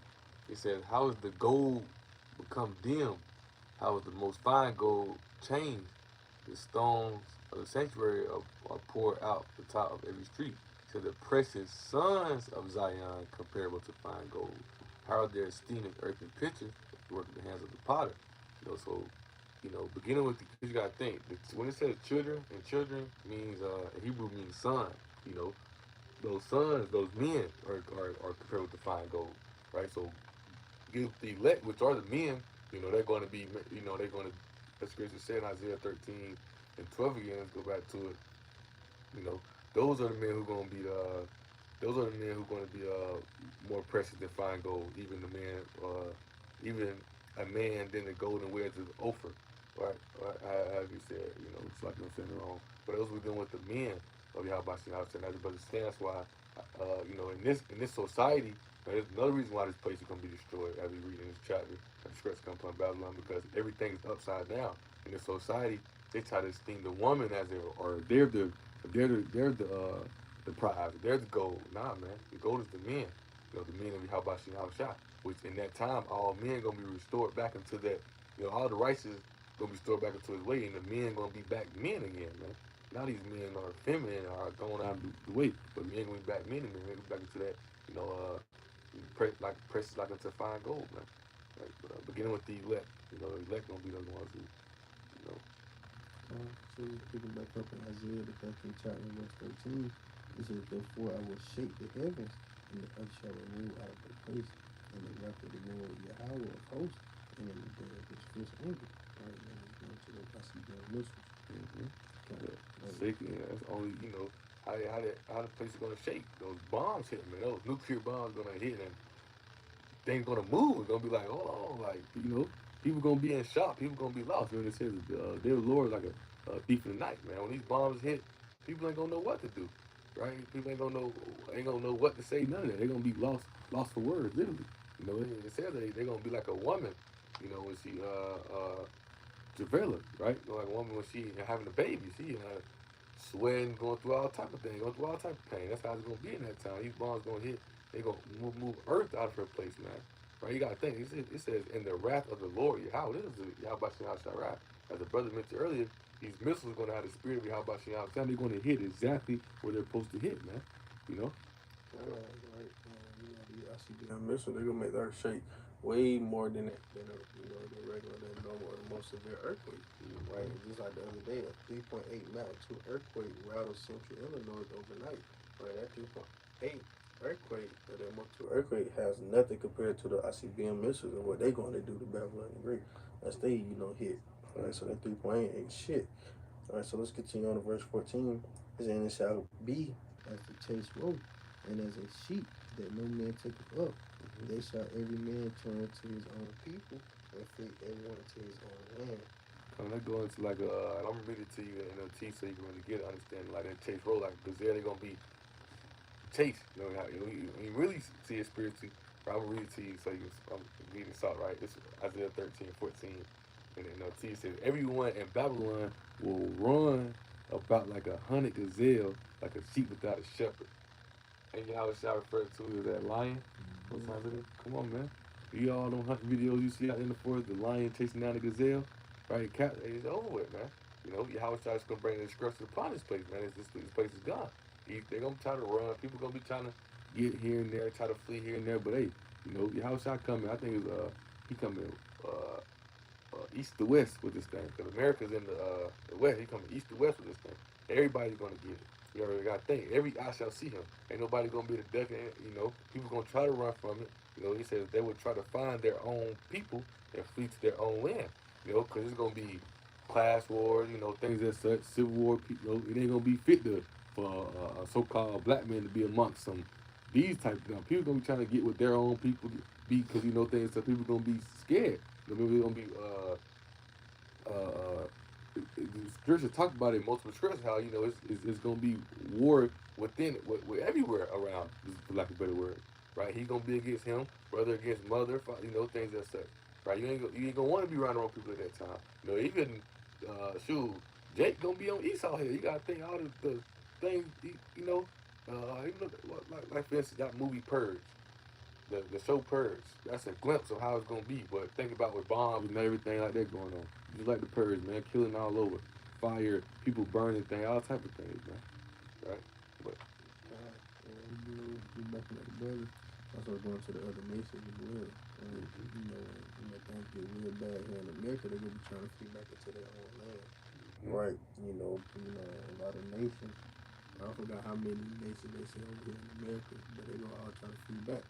It says, "How is the gold become dim? How is the most fine gold changed? The stones of the sanctuary are poured out the top of every street. To the precious sons of Zion comparable to fine gold. How are their esteemed earthen pitchers, the work of the hands of the potter?" So beginning with because you gotta think when it says children, and children means in Hebrew means son. You know, those sons, those men are compared with the fine gold, right? So the elect, which are the men, they're going to be, they're going to, as Scripture said in Isaiah 13 and 12 again, let's go back to it, you know, those are the men who are going to be, more precious than fine gold, even the man, even a man than the golden wedge of Ophir, right? How you said, it's like I'm saying it wrong, but those were dealing with the men of Yahweh Shem, but it stands why, in this society, there's another reason why this place is going to be destroyed, as we read in this chapter, the scripture comes from Babylon, because everything is upside down. In this society, they try to esteem the woman as they're the prize, they're the gold. Nah, man, the gold is the men. The men of Yahweh Shem, which in that time, all men going to be restored back into that. All the righteous going to be restored back into his way, and the men going to be back men again, man. Now these men are feminine, are going out the way, but men going to be back men again, back into that, precious like into fine gold, man. Like, beginning with the elect, the elect gonna be the ones who, So picking back up in Isaiah, the 13th chapter, verse 13, it says, "Therefore I will shake the heavens, and the earth shall remove out of their place, and the wrath of the Lord Yahweh of hosts, and in the day of his fierce anger." Right now, it's going to the I see the missiles. Shaking, that's only how the place is gonna shake. Those bombs hitting, man. Those nuclear bombs gonna hit, and things gonna move. It's gonna be like, hold on, like people gonna be in shock. People gonna be lost. When it says their Lord like a thief in the night, man. When these bombs hit, people ain't gonna know what to do, right? People ain't gonna know what to say. None of that. They're gonna be lost for words, literally. It says they're gonna be like a woman, when she Javela, right? Like a woman when she having a baby, she sweating, going through all type of things, going through all type of pain. That's how it's gonna be in that time. These bombs gonna hit. They gonna move Earth out of her place, man. Right? You gotta think. It says, "In the wrath of the Lord, Yahweh." This is Yahweh Shai. As the brother mentioned earlier, these missiles are gonna have the spirit of Yahweh Shai. They're gonna hit exactly where they're supposed to hit, man. Right. I see the missile. They're gonna make the earth shake way more than the regular, than normal, or the most severe earthquake. Right. Just like the other day, a 3.8 magnitude earthquake rattled central Illinois overnight. Right. That 3.8 Earthquake, but that Mortal Earthquake has nothing compared to the ICBM missiles and what they going to do to Babylon the Great. That's they, hit. All right, so that 3 point ain't shit. All right, so let's continue on to verse 14. And it shall be as the chase rope, and as a sheep that no man taketh up. They shall every man turn to his own people, and flee everyone to his own land. Let's go into like I'm gonna read it to you in a T so you can really get it, understand like that chase roll like Gazelle, they're gonna be chase. You really see it spiritually. But I'm gonna read it to you so you can read this out right. This is Isaiah 13:14. And then T says, everyone in Babylon will run about like 100 gazelle, like a sheep without a shepherd. And Yahweh shall refer to as that lion. What times it is? Come on, man. You all them hunting videos you see out in the forest, the lion chasing down the gazelle, right? It's over with, man. Yahweh shall is gonna bring the destruction upon this place, man. This place is gone. They're gonna try to run. People gonna be trying to get here and there, try to flee here and there. But hey, Yahweh shall coming. I think it's he coming east to west with this thing. Because America's in the west. He coming east to west with this thing. Everybody's gonna get it. You already got to think. Every eye shall see him. Ain't nobody gonna be able to duck it. People gonna try to run from it. He says they would try to find their own people and flee to their own land. Because it's gonna be class wars. Things that such civil war. It ain't gonna be fit for a so-called black man to be amongst some these type of people gonna be trying to get with their own people because things that people gonna be scared. Maybe gonna be the scripture talk about it in multiple scriptures how it's gonna be war within with everywhere around, for lack of a better word, right? He's gonna be against him, brother against mother, things that such, right? You ain't gonna want to be around people at that time. Even shoot, Jake gonna be on Esau here. You gotta think all the things, like for instance that movie Purge. The show Purge. That's a glimpse of how it's gonna be. But think about with bombs and everything like that going on. Just like the Purge, man, killing all over, fire, people burning things, all type of things, man. Right? But We backing up the brother. Also going to the other nations as well. And when things get real bad here in America, they're gonna be trying to flee back into their own land. Right. A lot of nations. I forgot how many nations they say over here in America, but they gonna all try to flee back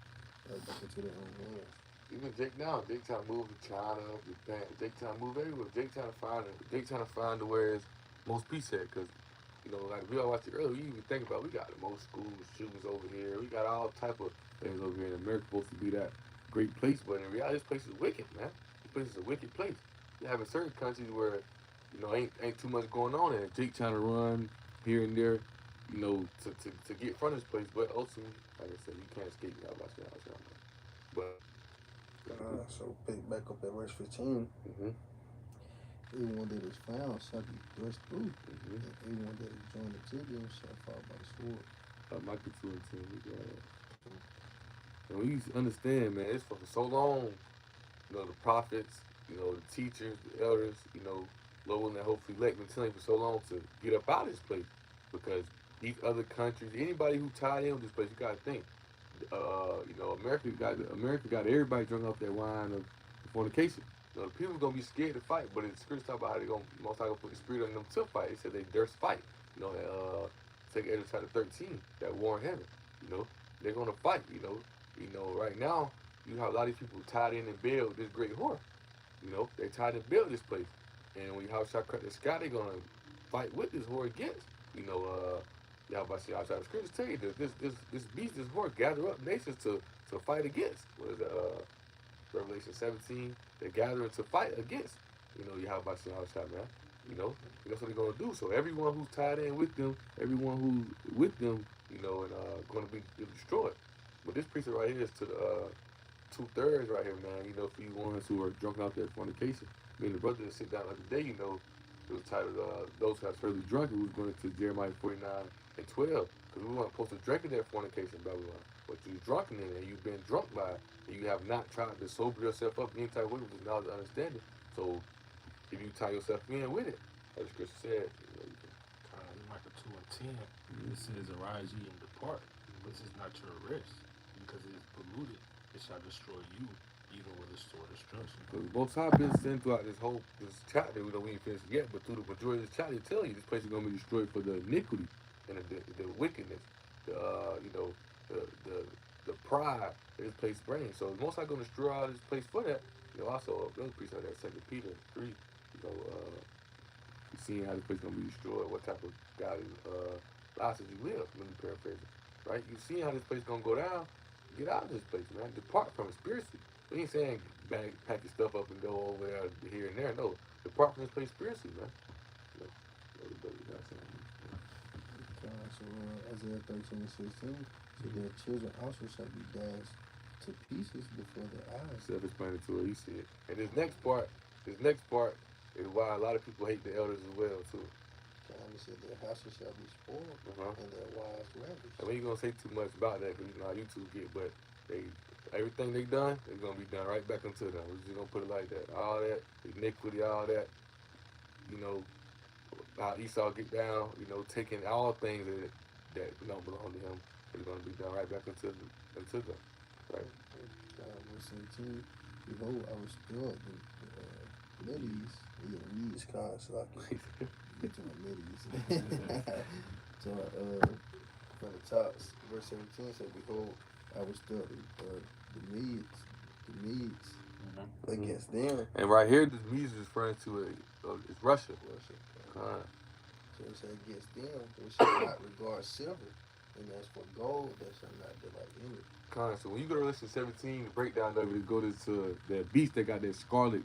into their own land. even Jake now, Jake trying to move to China, Japan. Jake trying to move everywhere. Jake trying to find it. Jake trying to find the where is most peace at, because like we all watched it earlier. We even think about we got the most schools, shootings over here. We got all type of things over here. And America's supposed to be that great place, but in reality, this place is wicked, man. This place is a wicked place. You have in certain countries where ain't too much going on, and Jake trying to run here and there, to get from this place. But ultimately, like I said, you can't escape y'all about y'all. But So pick back up at verse 15. Everyone that is found shall be thrust through, and everyone that is joined to them shall fall by the sword. Michael 2 and 10, we got it. And we understand, man, it's for so long, the prophets, the teachers, the elders, Lord and hopefully elect been telling for so long to get up out of this place. Because these other countries, anybody who tied in with this place, you gotta think. America got everybody drunk off that wine of fornication. The people gonna be scared to fight, but the scripture talk about how they most likely put the spirit on them to fight. They said they durst fight. Take Ezra chapter 13, that war in heaven. They're gonna fight. Right now you have a lot of people tied in and build this great whore. They tied and build this place, and when Yahweh shall cut the sky, they're gonna fight with this whore against. Yahweh shall the scriptures tell you this beast, this whore, gather up nations to fight against. What is it? Revelation 17. They're gathering to fight against. Yahweh shall, man. That's what they're gonna do. So everyone who's tied in with them, everyone who's with them, and gonna be destroyed. But this precept right here is to the 2/3 right here, man. For you ones who are drunk out there fornication. The brother that sit down the other day, it was titled "Those Who Have Surely Drunk." It was going to Jeremiah 49:12, because we weren't supposed to drink in that fornication, Babylon. But you drunken in it, and you've been drunk by it, and you have not tried to sober yourself up any type of way with this knowledge and understanding. So if you tie yourself in with it, as the scripture said, Micah 2 and 10, it says, "Arise ye and depart, but this is not your rest, because it is polluted, it shall destroy you, even with a sword destruction." because both sides been sent throughout this chapter. We ain't finished yet, but through the majority of this chapter, they tell you this place is gonna be destroyed for the iniquity and the wickedness, the pride that this place brings. So the most I'm gonna destroy all this place for that. You know, also another piece of that Second Peter 3. You know, you seeing how this place gonna be destroyed, what type of godly lives did you live? Let me paraphrase it. Right? You seeing how this place gonna go down? Get out of this place, man. Depart from it spiritually. We ain't saying pack your stuff up and go over there, here and there. No, depart from this place spiritually, man. You know, So Isaiah 13:16 said their children also shall be dashed to pieces before their eyes. Self-explanatory to what he said. And this next part is why a lot of people hate the elders as well too. God said their houses shall be spoiled and their wives ravished. And we ain't gonna say too much about that because you know how YouTube get, but everything they done is gonna be done right back into them. We're just gonna put it like that. All that iniquity, all that, you know, how Esau get down, you know, taking all things that don't belong to him is gonna be done right back into them. Right. Verse 18, behold, I will restore the Medes, Medes cards, so I can get to my Medes. So, from the top, verse 17 said, behold, I will restore the Medes against them. And right here, this Medes is referring to it's Russia. So it said, against them, we shall not regard silver, and as for gold, that shall not delight in it. So when you go to Revelation 17, the breakdown of it, go to that beast that got that scarlet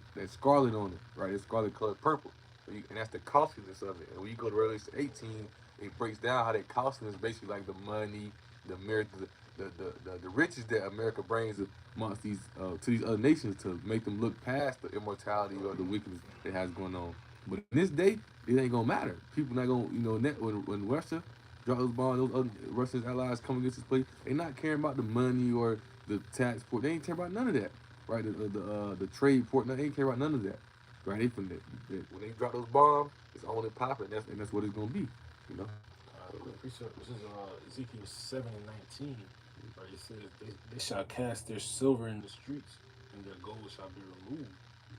on it, right? That scarlet colored purple, and that's the costliness of it. And when you go to Revelation 18, it breaks down how that costliness is basically like the money, the riches that America brings amongst these to these other nations to make them look past the immortality or the wickedness that has going on. But in this day, it ain't gonna matter. People not gonna, when Russia drop those bombs, those other Russia's allies come against this place, they not caring about the money or the tax port. They ain't care about none of that, right? The trade port, they ain't care about none of that, right? When they drop those bombs, it's only popping, and that's what it's gonna be, you know. This is Ezekiel 7:19. Right, it says they shall cast their silver in the streets, and their gold shall be removed.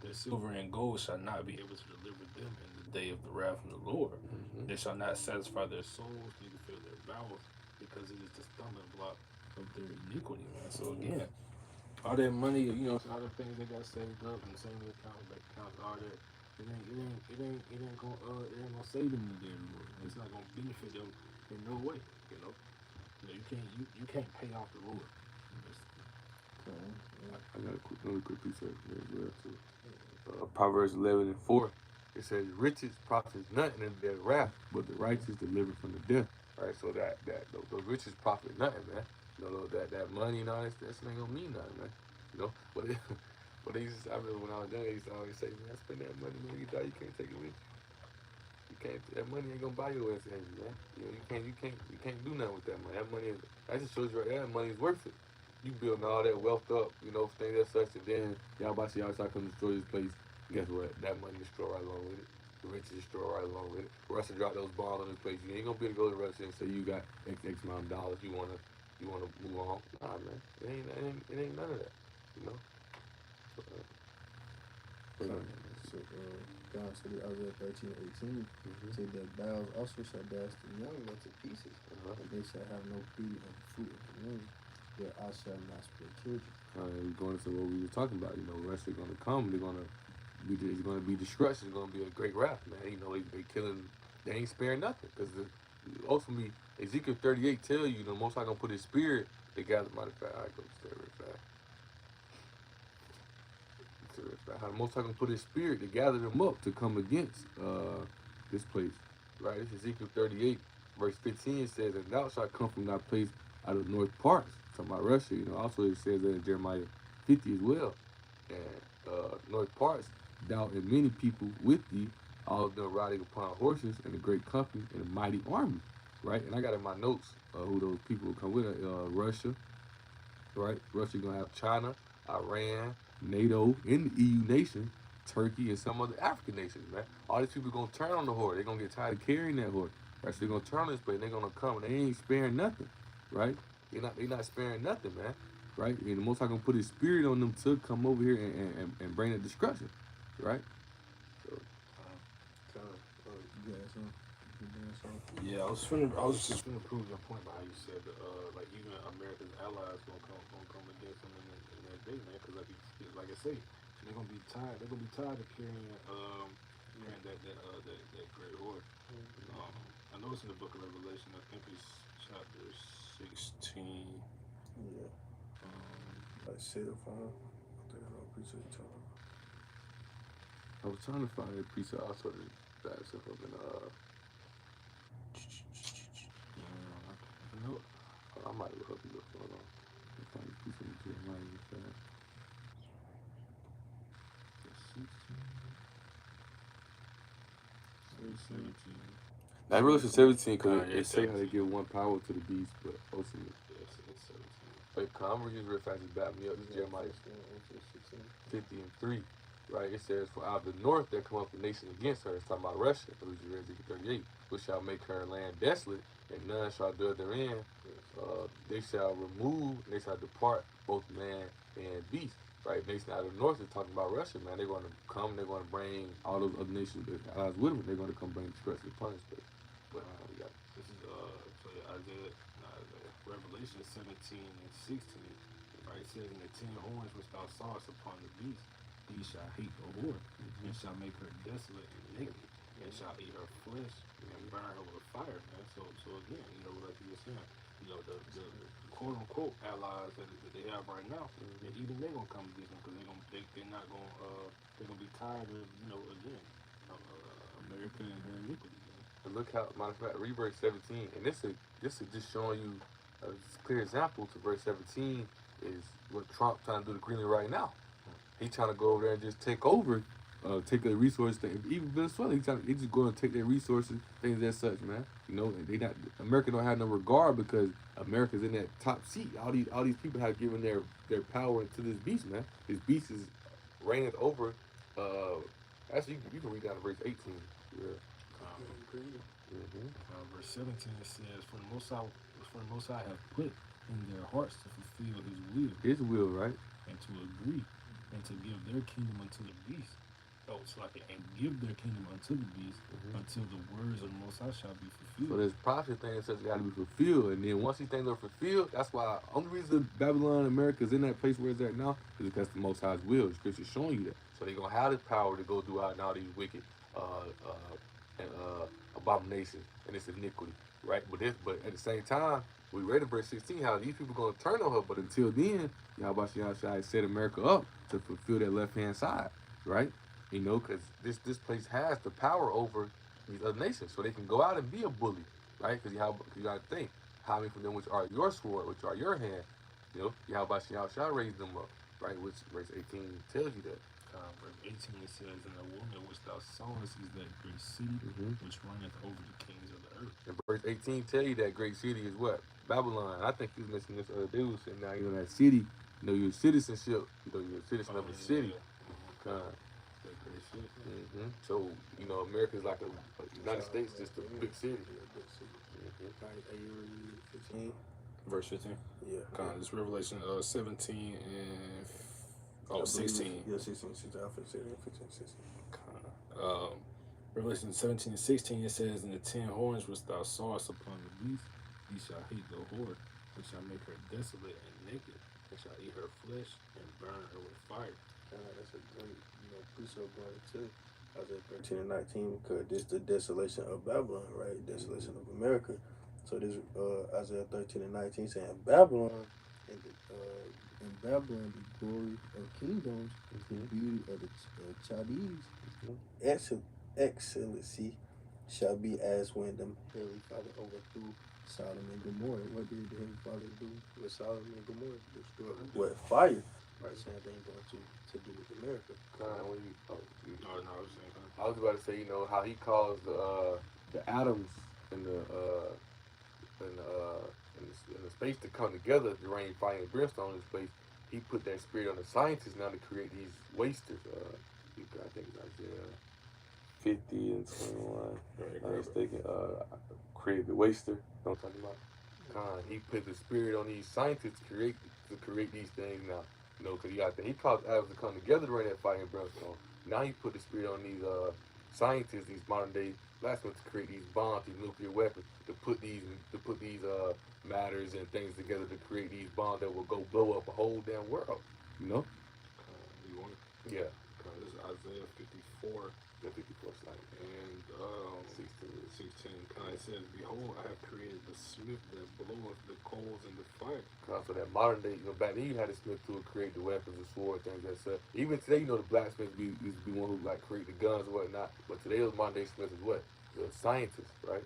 Their silver and gold shall not be able to deliver them in the day of the wrath of the Lord. They shall not satisfy their souls, neither fill their bowels, because it is the stumbling block of their iniquity, man. So again, all that money, all the things they got saved up and saving accounts, bank accounts, all that, it ain't gonna save them in the day of the Lord. It's not gonna benefit them in no way, you can't pay off the Lord. I got another quick piece of it as well too. Proverbs 11:4. It says, "Riches profits nothing in their wrath, but the righteous delivered from the death." Right. So the riches profit nothing, man. That money and all that ain't gonna mean nothing, man. But I remember when I was young, they used to always say, "Man, spend that money, man. You die, you can't take it with you. You can't. That money ain't gonna buy your ass anything, man. You can't do nothing with that money. That just shows you right there, that money is worth it. You building all that wealth up, things that such, and then y'all about to see outside come destroy this place. Guess what? That money destroy right along with it. The riches destroy right along with it. Russia drop those bombs on this place. You ain't gonna be able to go to Russia and say you got X amount of dollars. You wanna move on? Nah, man. It ain't none of that. So, God said in Isaiah 13:18, said that bows also shall dash the young men to pieces, and they shall have no pity on the fruit of the womb. Their eye shall not spare children. We're going to what we were talking about. Russia gonna come. It's gonna be destruction. It's gonna be a great wrath, man. They killing. They ain't sparing nothing because ultimately Ezekiel 38 tell you the Most High gonna put His spirit. They gather. Matter of fact, I go very fast. How the Most High gonna put His spirit to gather them up to come against this place, right? This is Ezekiel 38, verse 15 says, "And thou shalt come from thy place out of the north parts." Talking about Russia, Also, it says that in Jeremiah 50 as well. And north parts, thou and many people with thee, all of them riding upon horses, and a great company and a mighty army, right? And I got in my notes who those people will come with. Russia, right? Russia gonna have China, Iran, NATO, and the EU nation, Turkey, and some other African nations, man. All these people gonna turn on the horde. They're gonna get tired of carrying that horde. Right? So they're gonna turn on this place. They're gonna come, and they ain't sparing nothing, right? They're not sparing nothing, man. Right? And the Most High gonna put His spirit on them to come over here and bring the destruction, right? So, Yeah, I was just finna prove your point by how you said, like even America's allies gonna come against them in that day, man. Because like I say, they're gonna be tired. They're gonna be tired of carrying that great horde. Um, I know it's in the Book of Revelation. I think it's chapter 16. Yeah, like set up on. I think I know appreciate you. I was trying to find a piece of also that stuff up in No, I might look up and look. Hold on. I find a piece of Jeremiah real fast. 17. Now, Revelation 17, because yeah, it say how they 17. give one power to the beast, but ultimately. Yes, it's 17. Wait, I'm going to use real fast to back me up. This is Jeremiah 50 and 3. Right? It says, for out of the north there come up a nation against her. It's talking about Russia, which is Ezekiel 38, which shall make her land desolate, and none shall dwell therein. They shall remove, they shall depart, both man and beast. Right? Nation out of the north is talking about Russia, man. They're going to come, they're going to bring all those other nations that allies with them. They're going to come bring destruction upon us. But we got This is Isaiah, Revelation 17 and 16. Right, it says, "In the 10 horns which thou sawest upon the beast, he shall hate the whore, and shall make her desolate and naked, and shall eat her flesh and burn her with fire." Man, so again, like you were saying, the quote unquote allies that they have right now, and even they're gonna come against them because they're not they're gonna be tired of again America and her iniquity. But look how, matter of fact, read verse 17, and this is just showing you a clear example to verse 17 is what Trump trying to do to Greenland right now. He trying to go over there and just take over, take the resources. Even Venezuela, he just going to take their resources, things as such, man. They not America don't have no regard because America's in that top seat. All these people have given their power to this beast, man. This beast is reigning over. Actually, you can read down to verse 18. Yeah. Verse 17 it says, For the Most High have put in their hearts to fulfill His will, right? and to agree, and to give their kingdom unto the beast. Oh, it's like and give their kingdom unto the beast until the words of the Most High shall be fulfilled. So there's prophecy things that got to be fulfilled, and then once these things are fulfilled, that's why only reason Babylon, America is in that place where it's at now is because the Most High's will. The Scripture's showing you that. So they're gonna have the power to go do out all these wicked abominations and this iniquity, right? But at the same time, we read in verse 16 how these people are gonna turn on her. But until then, Yahweh Shai set America up to fulfill that left hand side, right? Because this place has the power over these other nations, so they can go out and be a bully, right? Because you got to think, how many from them which are your sword, which are your hand, Yahweh Shai raised them up, right? Which verse 18 tells you that. Verse 18 it says, "And the woman which thou sawest is that great city which reigneth over the kings of the earth." And verse 18 tell you that great city is what? Babylon. I think you was mentioning this other day. Was saying now that city, your citizenship, you're a citizen of the city. So America's like a United States, just a big city. Are you reading 15? Verse 15. Yeah. It's Revelation 17 and 16. Yeah, 16, 15, 16. Revelation 17 and 16 it says, "In the 10 horns which thou sawest upon the beast, he shall hate the whore, and shall make her desolate and naked, and shall eat her flesh and burn her with fire." That's a great, precept going too. Isaiah 13 and 19, because this the desolation of Babylon, right? Desolation of America. So this Isaiah 13 and 19 saying Babylon, in Babylon the glory of kingdoms, the beauty of the Chaldees, excellency shall be as when the Heavenly Father overthrew Sodom and Gomorrah. What did the Heavenly Father do with Sodom and Gomorrah? Destroy with fire. Right, same thing going to do with America. I was about to say, how he calls the atoms in the space to come together to rain fire and brimstone in space. He put that spirit on the scientists now to create these wasters. I think it's Isaiah 50 and 21. I'm mistaken. Created the waster. Don't talk about. He put the spirit on these scientists to create these things now. Because he caused atoms to come together to rain that fire and brimstone. Now he put the spirit on these scientists, these modern day blacksmiths, to create these bombs, these nuclear weapons, to put these matters and things together to create these bombs that will go blow up a whole damn world. You know? You want it? Yeah. This is Isaiah 54 The 54 slide. and 16. It says, "Behold, I have created the smith that bloweth the coals in the fire." So that modern day, back then you had a smith to create the weapons, the sword, things like that. Even today, the blacksmiths used to be one who like create the guns and whatnot. But today, the modern day smith is what? The scientist, right?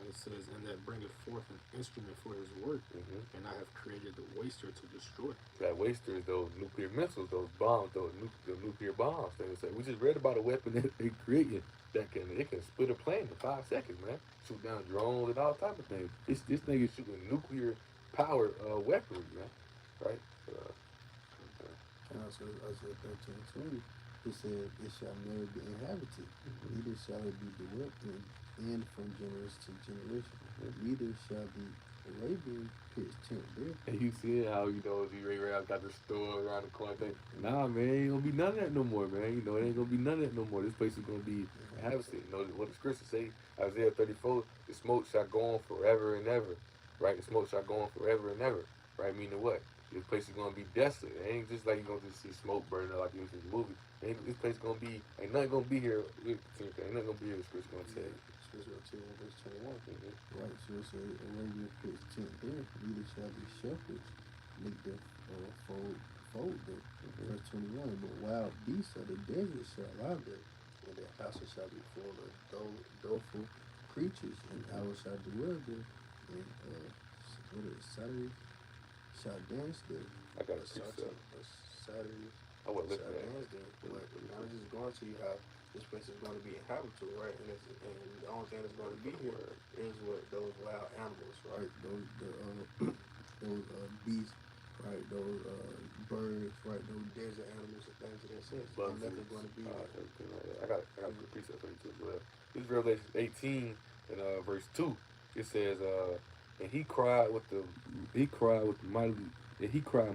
It says, "And that bringeth forth an instrument for his work, Mm-hmm. and I have created the waster to destroy." That waster is those nuclear missiles, those bombs, the nuclear bombs. They say we just read about a weapon that they creating that can split a plane in 5 seconds, man. Shoot down drones and all type of things. This thing is shooting nuclear powered weaponry, man. Right? And also Isaiah 13:20, it said, "It shall never be inhabited, neither shall it be dwelt in, and from generation to generation. Neither shall the Arabian pitch tent there." And you see how the Ray got the store around the corner thing. Nah, man, ain't gonna be none of that no more, man. It ain't gonna be none of that no more. This place is gonna be inhabited. What the scripture say? Isaiah 34, the smoke shall go on forever and ever. Right? The smoke shall go on forever and ever. Right? Meaning what? This place is gonna be desolate. It ain't just like you're gonna just see smoke burning like you see in the movie. This place gonna be ain't nothing gonna be here. Ain't nothing gonna be here. The scripture gonna tell you. Scripture will tell you in verse 21. Mm-hmm. Right, so it says, "Arabian pitch tent there, neither shall the shepherds make them fold them." Verse 21, "But wild beasts of the desert shall lie there, and their houses shall be full of doleful creatures, and owls shall dwell there, and Saturday shall dance there." I got a precept. Saturday I wasn't shall looking at dance there. But I'm just going to you how this place is going to be inhabitable, right? And the only thing that's going to be here is what those wild animals, right? Those beasts, right? Those birds, right? Those desert animals and things of that sense. And nothing's going to be here. I got a good precept for you too as well. This is Revelation 18 and verse 2. It says, and he cried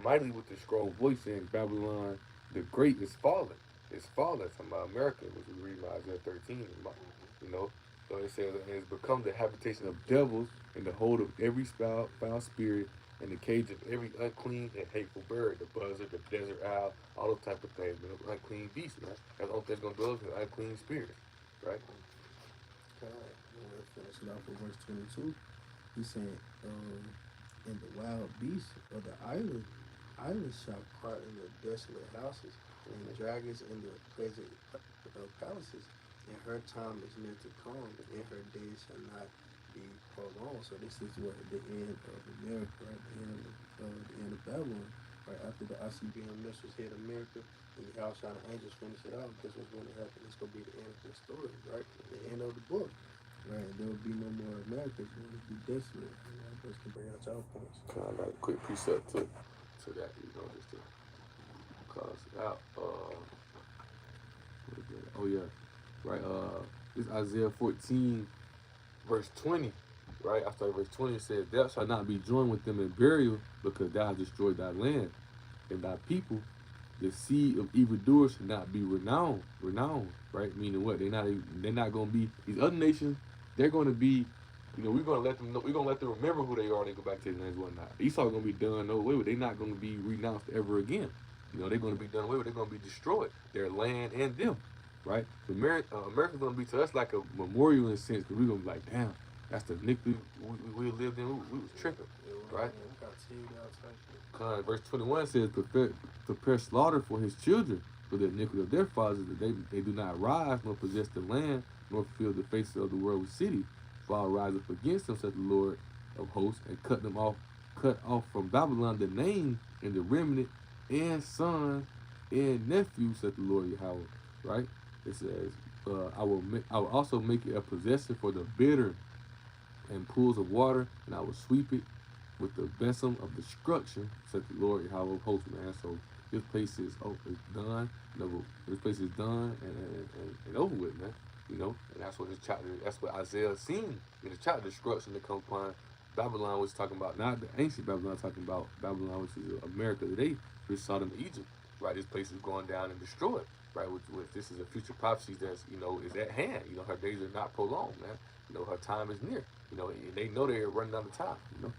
mightily with the scroll voice, saying, "Babylon the great is fallen. It's fallen." Talking about America, which we read in Isaiah 13. So it says, "And it's become the habitation of devils, and the hold of every foul spirit, and the cage of every unclean and hateful bird, the buzzard, the desert owl, all those type of things, man. Those unclean beasts, man. That's the only thing that's gonna dwell with unclean spirits, right?" Okay, we'll finish it off with verse 22. He said, "And the wild beasts of the islands shall cry in the desolate houses, and dragons in the pleasant palaces. And her time is near to come, and her days shall not be prolonged." So this is what the end of America, right? The end of Babylon, right? After the ICBM missiles hit America, and the Outshine Angels finish it out. This was going to happen. It's going to be the end of the story, right? The end of the book. Right, there will be no more America. It's going to be desolate. Just to bring out your points. Kind of got a quick precept to that, just to cause it out. Oh yeah, right. This Isaiah 14, verse 20, right? After verse 20 it says, "Thou shalt not be joined with them in burial, because thou hast destroyed thy land and thy people. The seed of evildoers should not be renowned, right? Meaning what? They're not gonna be these other nations. They're gonna be, we're gonna let them know. We're gonna let them remember who they are. And they go back to their lands, whatnot. Esau's gonna be done away with. They're not gonna be renounced ever again. They're gonna be done away with. They're gonna be destroyed. Their land and them, right? America's gonna be to us like a memorial in a sense, because we're gonna be like, damn, that's the iniquity we lived in. We was tripping, right? Verse 21 says, prepare slaughter for his children, for the iniquity of their fathers, that they do not rise nor possess the land, nor fill the faces of the world with city. For I'll rise up against them, said the Lord of hosts, and cut off from Babylon the name and the remnant and son and nephew, said the Lord Yahweh. Right? It says, I will also make it a possession for the bitter and pools of water, and I will sweep it with the besom of destruction, said the Lord Yahweh of hosts, man. So this place is done. This place is done and over with, man. And that's what that's what Isaiah seen in the chapter, destruction that comes upon Babylon, was talking about, not the ancient Babylon, talking about Babylon, which is America today, which Sodom and Egypt, right? This place is going down and destroyed, right? Which this is a future prophecy that's is at hand. Her days are not prolonged, man. Her time is near. They know they're running out of time. And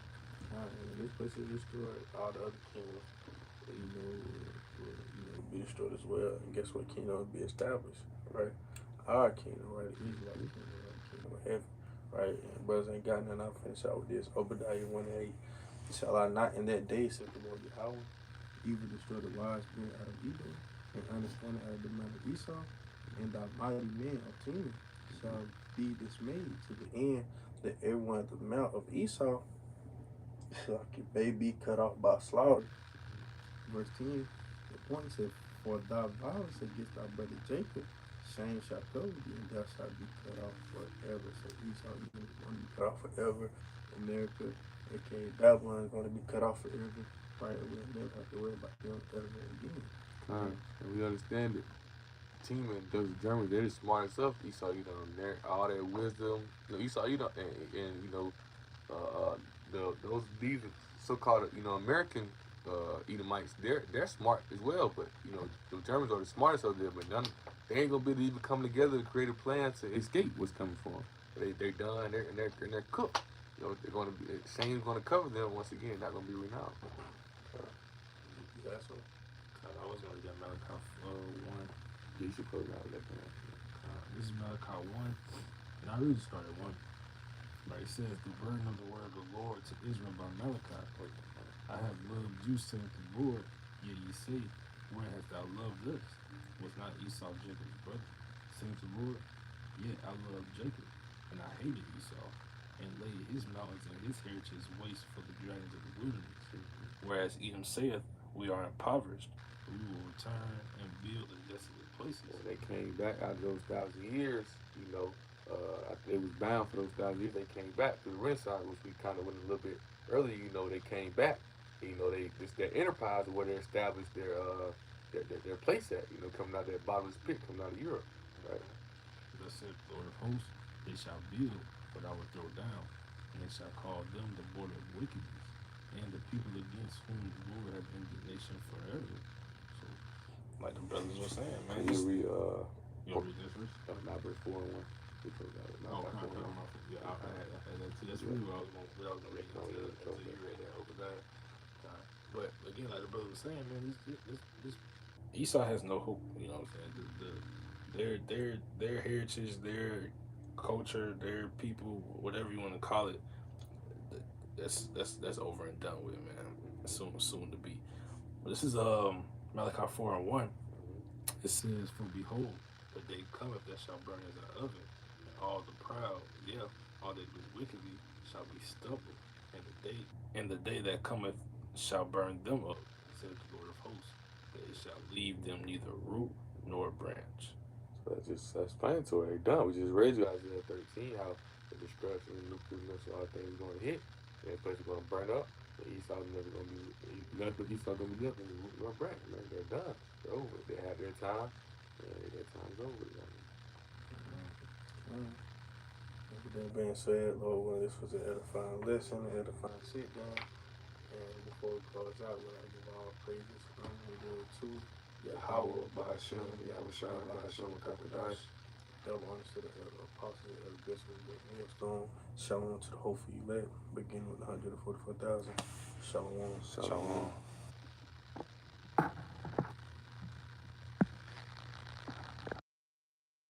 this place is destroyed. All the other kingdoms, will be destroyed as well. And guess what kingdom will be established, right? Our kingdom, right? The Israelite kingdom, right? The kingdom of heaven, right? And brothers ain't got nothing. I'll finish out with this. Obadiah 1:8. Shall I not in that day, said the Lord Yahweh, even destroy the wise men out of Edom, and understanding out of the man of Esau, and thy mighty men of Timon shall be dismayed to the end that everyone at the mount of Esau shall be cut off by slaughter. Verse 10, the point said, for thy violence against thy brother Jacob, shame shall cover thee, and thou shalt be cut off forever. So Esau is going to be cut off forever. America, aka Babylon, is going to be cut off forever. Right? We'll never have to worry about them ever again. And we understand it. Timon, those Germans, they're the smartest of Esau. All their wisdom. Esau, these so-called American Edomites, they're smart as well. But the Germans are the smartest of them, but they ain't gonna be able to even come together to create a plan to escape what's coming for them. They're done, and they're cooked. They're gonna be shame's gonna cover them once again. Not gonna be renowned. That's what. I was gonna get Malachi 1. You should close out that man. This is Malachi 1, and I really started 1. But it says, the burden of the word of the Lord to Israel by Malachi. I have loved you, saith the Lord. Yet ye say, where hast thou loved us? Was not Esau Jacob's brother? Saith the Lord. Yet I loved Jacob, and I hated Esau, and laid his mountains and his heritage waste for the dragons of the wilderness. Whereas Edom saith, we are impoverished, we will return and build in desolate places. When they came back out of those 1,000 years, they was bound for those 1,000 years. They came back to the Renaissance, which we kind of went a little bit earlier. They came back. Their enterprise where they established their place at. Coming out of that bottomless pit, coming out of Europe, right? Thus saith the Lord of hosts, they shall build, but I will throw down, and they shall call them the border of wickedness, and the people against whom the Lord hath indignation forever. So, like the brothers were saying, man. You read you want to read this first? not verse 4 and 1. Yeah, I had that too. That's really what I was going to read until you read that Obadiah. But again, like the brother was saying, man, this Esau has no hope. You know what I'm saying? Their heritage, their culture, their people, whatever you want to call it, that's over and done with, man. Soon to be. But this is Malachi 4:1. It says, for behold, the day cometh that shall burn as an oven, and all the proud, all that do wickedly shall be stubble, and the day that cometh shall burn them up, said the Lord of hosts, that it shall leave them neither root nor branch. So that's explanatory. They're done. We just read you Isaiah 13 how the destruction of nuclear missile, all things are going to hit, and that place is going to burn up. The Esau's never going to be. Esau going to be nothing. Root nor branch. Man, they're done. They're over. They have their time. Their time's over. With that being said, Lord, this was an edifying lesson, an edifying sit down. And before we close out, we'll give all praises and glory to Yahweh, Ba'ashem, Yahushua, Ba'ashem, Kakadash. double honor to the apostles and the bishops of Millstone. Shalom to the hopeful elect, beginning with 144,000. Shalom. Shalom.